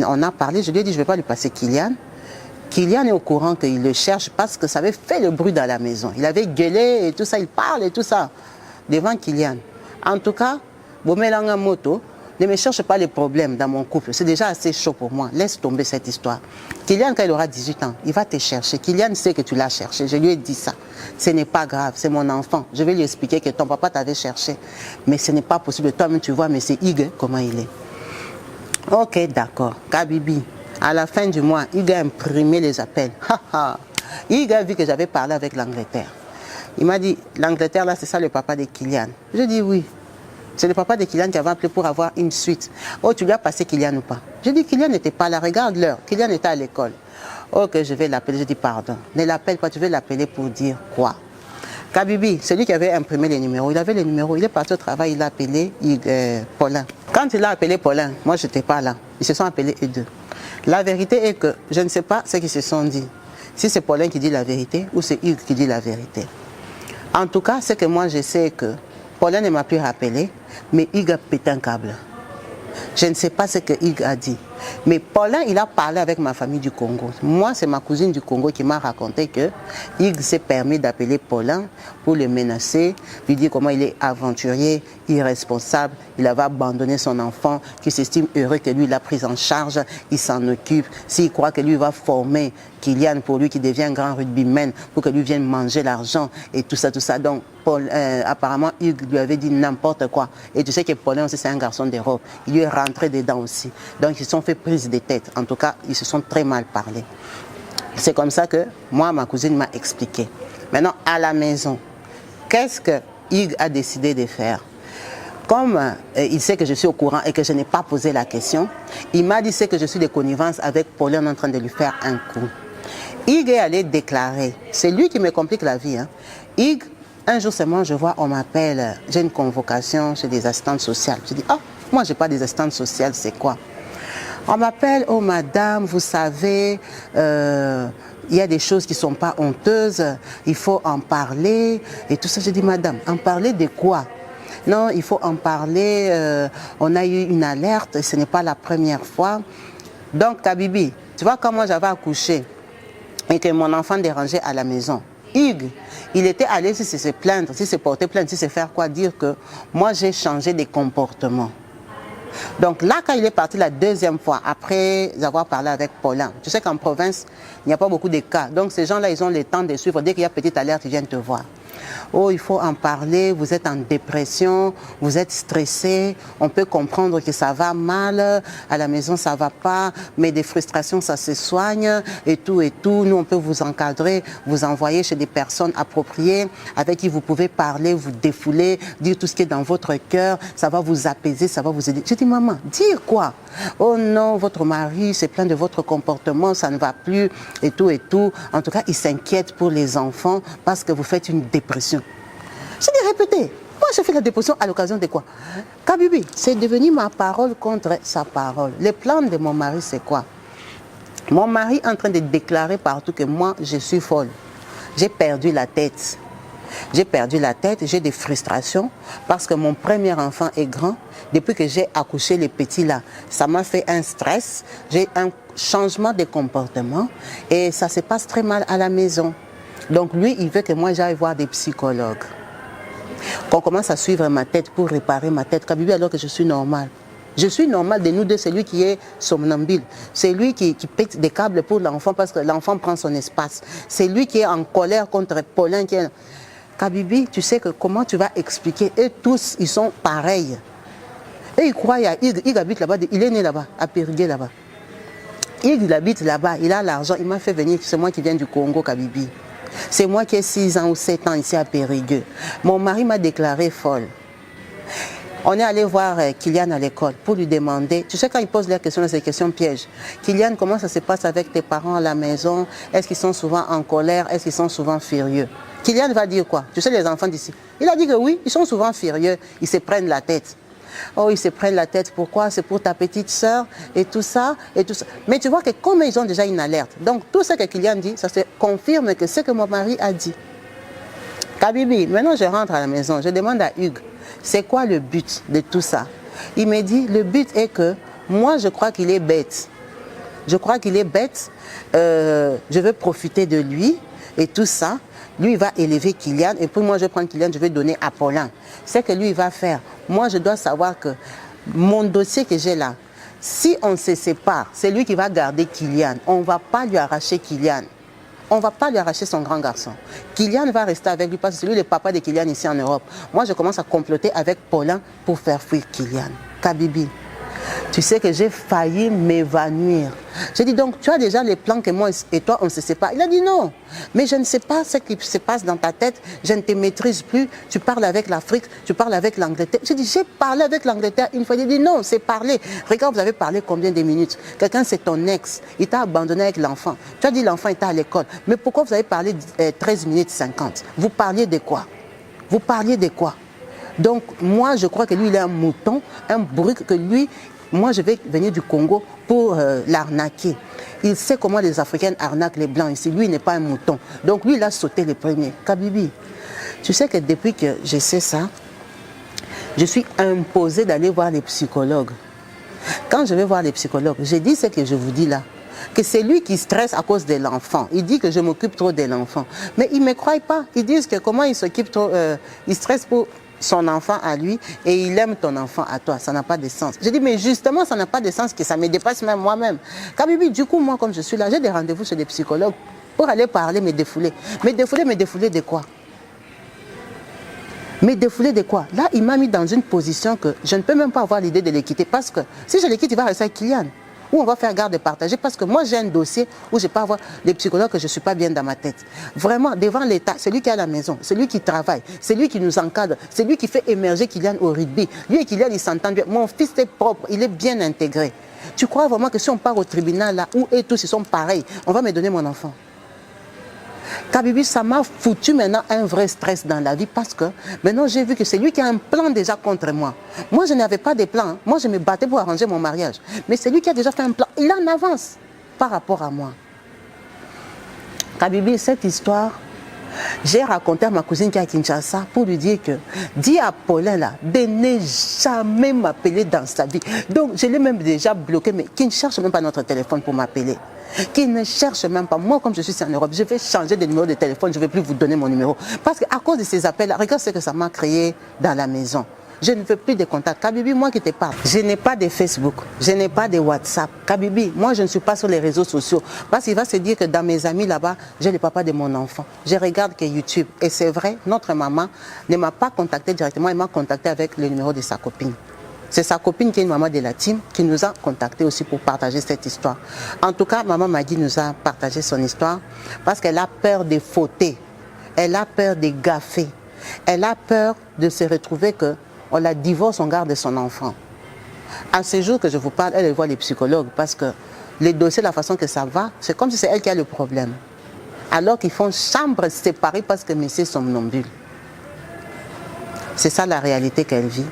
On a parlé, je lui ai dit, je ne vais pas lui passer Kylian. Kylian est au courant qu'il le cherche parce que ça avait fait le bruit dans la maison. Il avait gueulé et tout ça, il parle et tout ça. Devant Kylian. En tout cas, Bomelanga Moto, ne me cherche pas les problèmes dans mon couple. C'est déjà assez chaud pour moi. Laisse tomber cette histoire. Kylian, quand il aura 18 ans, il va te chercher. Kylian sait que tu l'as cherché. Je lui ai dit ça. Ce n'est pas grave, c'est mon enfant. Je vais lui expliquer que ton papa t'avait cherché. Mais ce n'est pas possible. Toi-même, tu vois, mais c'est Hugues, comment il est. Ok, d'accord. Kabibi, à la fin du mois, Hugues a imprimé les appels. Hugues a vu que j'avais parlé avec l'Angleterre. Il m'a dit, l'Angleterre, là, c'est ça le papa de Kylian. Je dis oui. C'est le papa de Kylian qui avait appelé pour avoir une suite. Oh, tu lui as passé Kylian ou pas? Je dis, Kylian n'était pas là, regarde l'heure. Kylian était à l'école. Ok, je vais l'appeler. Je dis, pardon. Ne l'appelle pas, tu veux l'appeler pour dire quoi? Kabibi, c'est lui qui avait imprimé les numéros. Il avait les numéros. Il est parti au travail, il a appelé Paulin. Quand il a appelé Paulin, moi, je n'étais pas là. Ils se sont appelés eux deux. La vérité est que je ne sais pas ce qu'ils se sont dit. Si c'est Paulin qui dit la vérité ou c'est Hugues qui dit la vérité. En tout cas, c'est que moi, je sais que Paulin ne m'a plus rappelé, mais Hugues a pété un câble. Je ne sais pas ce que Hugues a dit. Mais Paulin, il a parlé avec ma famille du Congo. Moi, c'est ma cousine du Congo qui m'a raconté que Hugues s'est permis d'appeler Paulin pour le menacer, lui dire comment il est aventurier, irresponsable, il avait abandonné son enfant, qu'il s'estime heureux que lui l'a pris en charge, il s'en occupe. S'il croit que lui va former Kylian pour lui qui devient un grand rugbyman, pour que lui vienne manger l'argent et tout ça, tout ça. Donc, apparemment, Hugues lui avait dit n'importe quoi. Et tu sais que Paulin aussi, c'est un garçon d'Europe. Il lui est rentré dedans aussi. Donc, ils se sont fait prise de tête. En tout cas, ils se sont très mal parlé. C'est comme ça que moi, ma cousine m'a expliqué. Maintenant, à la maison, qu'est-ce que Hugues a décidé de faire? Comme il sait que je suis au courant et que je n'ai pas posé la question, il m'a dit c'est que je suis de connivence avec Paulin en train de lui faire un coup. Hugues est allé déclarer, c'est lui qui me complique la vie. Hein. Hugues, un jour seulement, je vois, on m'appelle, j'ai une convocation chez des assistantes sociales. Je dis, oh, moi je n'ai pas des assistantes sociales, c'est quoi? On m'appelle, oh madame, vous savez, il y a des choses qui ne sont pas honteuses, il faut en parler, et tout ça. Je dis, madame, en parler de quoi? Non, il faut en parler, on a eu une alerte, et ce n'est pas la première fois. Donc, Kabibi, tu vois comment j'avais accouché et que mon enfant dérangeait à la maison. Hugues, il était allé si c'est se plaindre, si c'est porter plainte, si c'est faire quoi, dire que moi j'ai changé de comportement. Donc là, quand il est parti la deuxième fois, après avoir parlé avec Paulin, tu sais qu'en province, il n'y a pas beaucoup de cas. Donc ces gens-là, ils ont le temps de suivre. Dès qu'il y a petite alerte, ils viennent te voir. Oh, il faut en parler, vous êtes en dépression, vous êtes stressé, on peut comprendre que ça va mal, à la maison ça va pas, mais des frustrations ça se soigne et tout. Nous on peut vous encadrer, vous envoyer chez des personnes appropriées avec qui vous pouvez parler, vous défouler, dire tout ce qui est dans votre cœur, ça va vous apaiser, ça va vous aider. Je dis maman, dire quoi? Oh non, votre mari se plaint de votre comportement, ça ne va plus et tout. En tout cas, il s'inquiète pour les enfants parce que vous faites une dépression. Je dis répétez, moi je fais la dépression à l'occasion de quoi? Kabibi, c'est devenu ma parole contre sa parole. Le plan de mon mari, c'est quoi? Mon mari est en train de déclarer partout que moi, je suis folle. J'ai perdu la tête. J'ai perdu la tête, j'ai des frustrations parce que mon premier enfant est grand. Depuis que j'ai accouché les petits là, ça m'a fait un stress, j'ai un changement de comportement et ça se passe très mal à la maison. Donc lui, il veut que moi j'aille voir des psychologues. Qu'on commence à suivre ma tête pour réparer ma tête, Kabibi, alors que je suis normale. Je suis normale de nous deux, c'est lui qui est somnambule. C'est lui qui pète des câbles pour l'enfant parce que l'enfant prend son espace. C'est lui qui est en colère contre Paulin. Kabibi, tu sais que comment tu vas expliquer? Et tous, ils sont pareils. Et ils croient à Hugues. Hugues habite là-bas, il est né là-bas, à Périgueux là-bas. Hugues, il habite là-bas, il a l'argent, il m'a fait venir, c'est moi qui viens du Congo, Kabibi. C'est moi qui ai 6 ans ou 7 ans ici à Périgueux. Mon mari m'a déclaré folle. On est allé voir Kylian à l'école pour lui demander, tu sais quand il pose les questions, c'est des questions pièges. Kylian, comment ça se passe avec tes parents à la maison? Est-ce qu'ils sont souvent en colère? Est-ce qu'ils sont souvent furieux? Kylian va dire quoi? Tu sais les enfants d'ici. Il a dit que oui, ils sont souvent furieux, ils se prennent la tête. Oh, ils se prennent la tête, pourquoi? C'est pour ta petite sœur et tout ça, et tout ça. Mais tu vois que comme ils ont déjà une alerte, donc tout ce que Kylian dit, ça se confirme que ce que mon mari a dit. Kabibi, maintenant je rentre à la maison, je demande à Hugues, c'est quoi le but de tout ça? Il me dit, le but est que moi je crois qu'il est bête. Je crois qu'il est bête, je veux profiter de lui et tout ça. Lui, il va élever Kylian et puis moi, je prends Kylian, je vais donner à Paulin. C'est que lui, il va faire. Moi, je dois savoir que mon dossier que j'ai là, si on se sépare, c'est lui qui va garder Kylian. On ne va pas lui arracher Kylian. On ne va pas lui arracher son grand garçon. Kylian va rester avec lui parce que c'est lui le papa de Kylian ici en Europe. Moi, je commence à comploter avec Paulin pour faire fuir Kylian. Kabibi. Tu sais que j'ai failli m'évanouir. J'ai dit donc, tu as déjà les plans que moi et toi, on se sépare. Il a dit non, mais je ne sais pas ce qui se passe dans ta tête, je ne te maîtrise plus, tu parles avec l'Afrique, tu parles avec l'Angleterre. J'ai dit, j'ai parlé avec l'Angleterre une fois. Il a dit non, c'est parler. Regarde, vous avez parlé combien de minutes? Quelqu'un, c'est ton ex, il t'a abandonné avec l'enfant. Tu as dit l'enfant était à l'école, mais pourquoi vous avez parlé 13 minutes 50? Vous parliez de quoi? Vous parliez de quoi? Donc, moi, je crois que lui, il est un mouton, un bruc, que lui, moi, je vais venir du Congo pour l'arnaquer. Il sait comment les Africains arnaquent les Blancs ici. Lui, il n'est pas un mouton. Donc, lui, il a sauté les premiers. Kabibi, tu sais que depuis que je sais ça, je suis imposée d'aller voir les psychologues. Quand je vais voir les psychologues, j'ai dit ce que je vous dis là. Que c'est lui qui stresse à cause de l'enfant. Il dit que je m'occupe trop de l'enfant. Mais ils ne me croient pas. Ils disent que comment il s'occupe trop, il stresse pour son enfant à lui et il aime ton enfant à toi. Ça n'a pas de sens. Je dis, mais justement, ça n'a pas de sens que ça me dépasse même moi-même. Kabibi, du coup, moi, comme je suis là, j'ai des rendez-vous chez des psychologues pour aller parler, me défouler. Me défouler de quoi? Me défouler de quoi? Là, il m'a mis dans une position que je ne peux même pas avoir l'idée de les quitter parce que si je les quitte, il va rester avec Kylian. où on va faire garde partagée parce que moi j'ai un dossier où je peux avoir des psychologues que je ne suis pas bien dans ma tête. Vraiment, devant l'État, c'est lui qui est à la maison, c'est lui qui travaille, c'est lui qui nous encadre, c'est lui qui fait émerger Kylian au rugby. Lui et Kylian, ils s'entendent bien. Mon fils est propre, il est bien intégré. Tu crois vraiment que si on part au tribunal là, où eux tous ils sont pareils, on va me donner mon enfant? Kabibi, ça m'a foutu maintenant un vrai stress dans la vie parce que maintenant j'ai vu que c'est lui qui a un plan déjà contre moi. Moi, je n'avais pas de plan. Hein. Moi, je me battais pour arranger mon mariage. Mais c'est lui qui a déjà fait un plan. Il en avance par rapport à moi. Kabibi, cette histoire, j'ai raconté à ma cousine qui est à Kinshasa pour lui dire que, dis à Paulin là, de ne jamais m'appeler dans sa vie. Donc, je l'ai même déjà bloqué, mais qui ne cherche même pas notre téléphone pour m'appeler. Qui ne cherche même pas. Moi, comme je suis en Europe, je vais changer de numéro de téléphone, je ne vais plus vous donner mon numéro. Parce qu'à cause de ces appels, regarde ce que ça m'a créé dans la maison. Je ne veux plus de contacts. Kabibi, moi qui te parle, je n'ai pas de Facebook, je n'ai pas de WhatsApp. Kabibi, moi je ne suis pas sur les réseaux sociaux. Parce qu'il va se dire que dans mes amis là-bas, j'ai le papa de mon enfant. Je regarde que YouTube. Et c'est vrai, notre maman ne m'a pas contacté directement, elle m'a contacté avec le numéro de sa copine. C'est sa copine qui est une maman de la team qui nous a contactés aussi pour partager cette histoire. En tout cas, maman Magui nous a partagé son histoire parce qu'elle a peur de fauter. Elle a peur de gaffer. Elle a peur de se retrouver que on la divorce, on garde son enfant. À ce jour que je vous parle, elle voit les psychologues parce que les dossiers, la façon que ça va, c'est comme si c'est elle qui a le problème. Alors qu'ils font chambre séparée parce que monsieur est somnambule. C'est ça la réalité qu'elle vit.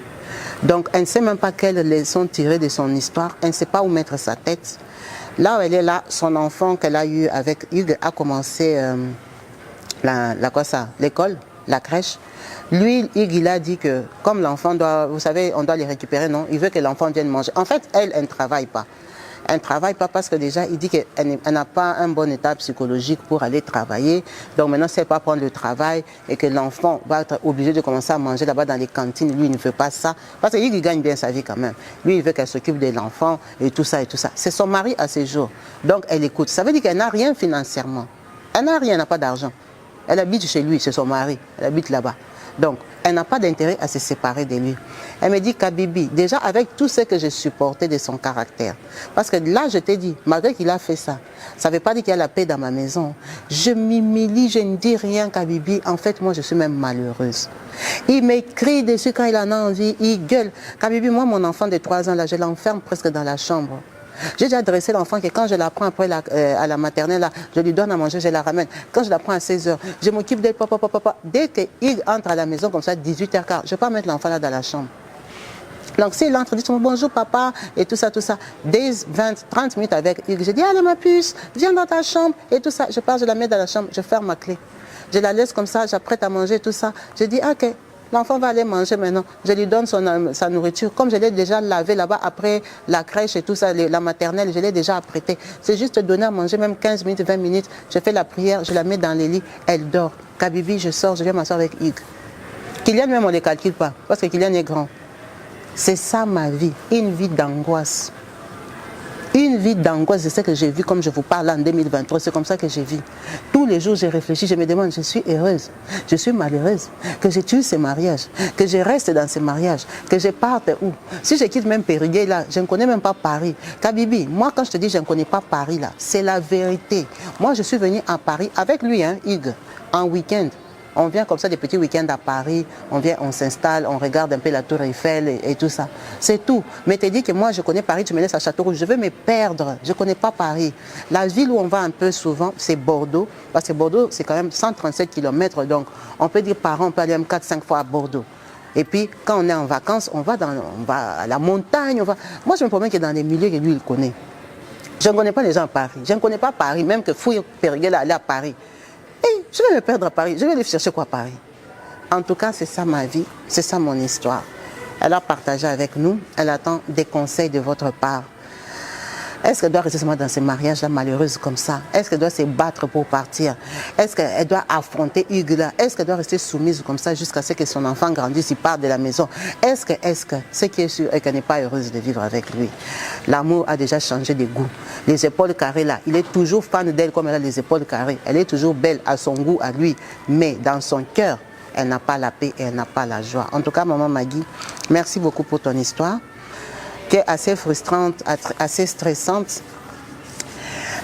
Donc, elle ne sait même pas quelles leçons tirer de son histoire. Elle ne sait pas où mettre sa tête. Là où elle est là, son enfant qu'elle a eu avec Hugues a commencé l'école, la crèche. Lui, Hugues, il a dit que comme l'enfant doit, vous savez, on doit les récupérer, non? Il veut que l'enfant vienne manger. En fait, elle ne travaille pas. Elle ne travaille pas parce que déjà, il dit qu'elle n'a pas un bon état psychologique pour aller travailler. Donc maintenant, si elle ne peut pas prendre le travail et que l'enfant va être obligé de commencer à manger là-bas dans les cantines, lui, il ne veut pas ça. Parce qu'il gagne bien sa vie quand même. Lui, il veut qu'elle s'occupe de l'enfant et tout ça et tout ça. C'est son mari à ses jours. Donc elle écoute. Ça veut dire qu'elle n'a rien financièrement. Elle n'a rien, elle n'a pas d'argent. Elle habite chez lui, c'est son mari. Elle habite là-bas. Donc, elle n'a pas d'intérêt à se séparer de lui. Elle me dit, Kabibi, déjà avec tout ce que j'ai supporté de son caractère, parce que là, je t'ai dit, malgré qu'il a fait ça, ça ne veut pas dire qu'il y a la paix dans ma maison. Je m'humilie, je ne dis rien, Kabibi. En fait, moi, je suis même malheureuse. Il m'écrit dessus quand il en a envie, il gueule. Kabibi, moi, mon enfant de 3 ans, là, je l'enferme presque dans la chambre. J'ai déjà adressé l'enfant que quand je la prends après à la maternelle, là, je lui donne à manger, je la ramène. Quand je la prends à 16h, je m'occupe d'elle, papa. Dès qu'il entre à la maison comme ça, 18h15, je ne vais pas mettre l'enfant là dans la chambre. Donc s'il entre, dit bonjour papa et tout ça. 10, 20, 30 minutes avec Hugues, je dis allez ma puce, viens dans ta chambre et tout ça. Je pars, je la mets dans la chambre, je ferme ma clé. Je la laisse comme ça, j'apprête à manger tout ça. Je dis ok. L'enfant va aller manger maintenant. Je lui donne sa nourriture. Comme je l'ai déjà lavé là-bas après la crèche et tout ça, la maternelle, je l'ai déjà apprêtée. C'est juste donner à manger, même 15 minutes, 20 minutes. Je fais la prière, je la mets dans les lits, elle dort. Kabibi, je sors, je viens m'asseoir avec Hugues. Kylian, même, on ne les calcule pas, parce que Kylian est grand. C'est ça ma vie, une vie d'angoisse. Une vie d'angoisse, c'est ce que j'ai vu comme je vous parle en 2023, c'est comme ça que j'ai vu. Tous les jours, j'ai réfléchi, je me demande, je suis heureuse, je suis malheureuse, que je tue ces mariages, que je reste dans ces mariages, que je parte où? Si je quitte même Périgueux là, je ne connais même pas Paris. Kabibi, moi quand je te dis je ne connais pas Paris là, c'est la vérité. Moi je suis venue à Paris avec lui, hein, Hugues, en week-end. On vient comme ça des petits week-ends à Paris, on vient, on s'installe, on regarde un peu la Tour Eiffel et tout ça. C'est tout. Mais tu dis que moi je connais Paris, tu me laisses à Châteauroux, je veux me perdre, je ne connais pas Paris. La ville où on va un peu souvent, c'est Bordeaux, parce que Bordeaux c'est quand même 137 km, donc on peut dire par an, on peut aller même 4-5 fois à Bordeaux. Et puis quand on est en vacances, on va à la montagne, moi je me promets que dans les milieux que lui il connaît. Je ne connais pas les gens à Paris, je ne connais pas Paris, même que Fouille Périgueux aller à Paris. Et je vais me perdre à Paris, je vais aller chercher quoi à Paris? En tout cas, c'est ça ma vie, c'est ça mon histoire. Elle a partagé avec nous, elle attend des conseils de votre part. Est-ce qu'elle doit rester seulement dans ces mariages-là malheureuses comme ça? Est-ce qu'elle doit se battre pour partir? Est-ce qu'elle doit affronter Hugues là? Est-ce qu'elle doit rester soumise comme ça jusqu'à ce que son enfant grandisse, il parte de la maison? Est-ce que, ce qui est sûr est qu'elle n'est pas heureuse de vivre avec lui? L'amour a déjà changé de goût. Les épaules carrées là, il est toujours fan d'elle comme elle a les épaules carrées. Elle est toujours belle à son goût, à lui. Mais dans son cœur, elle n'a pas la paix et elle n'a pas la joie. En tout cas, maman Magui, merci beaucoup pour ton histoire. qui est assez frustrante, assez stressante.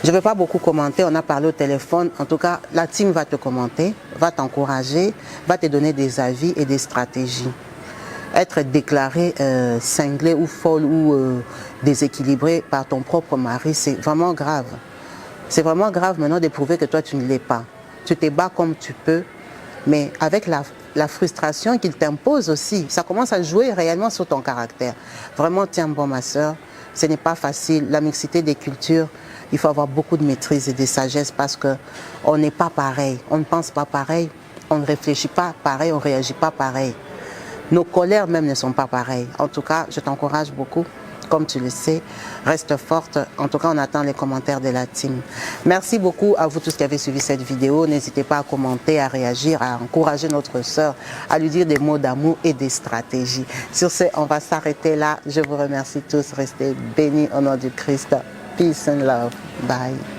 Je ne vais pas beaucoup commenter, on a parlé au téléphone. En tout cas, la team va te commenter, va t'encourager, va te donner des avis et des stratégies. Être déclaré cinglé ou folle ou déséquilibré par ton propre mari, c'est vraiment grave. C'est vraiment grave maintenant de prouver que toi, tu ne l'es pas. Tu te bats comme tu peux, mais avec la frustration qu'il t'impose aussi, ça commence à jouer réellement sur ton caractère. Vraiment, tiens bon, ma soeur, ce n'est pas facile. La mixité des cultures, il faut avoir beaucoup de maîtrise et de sagesse parce qu'on n'est pas pareil, on ne pense pas pareil, on ne réfléchit pas pareil, on ne réagit pas pareil. Nos colères même ne sont pas pareilles. En tout cas, je t'encourage beaucoup. Comme tu le sais, reste forte. En tout cas, on attend les commentaires de la team. Merci beaucoup à vous tous qui avez suivi cette vidéo. N'hésitez pas à commenter, à réagir, à encourager notre sœur, à lui dire des mots d'amour et des stratégies. Sur ce, on va s'arrêter là. Je vous remercie tous. Restez bénis au nom du Christ. Peace and love. Bye.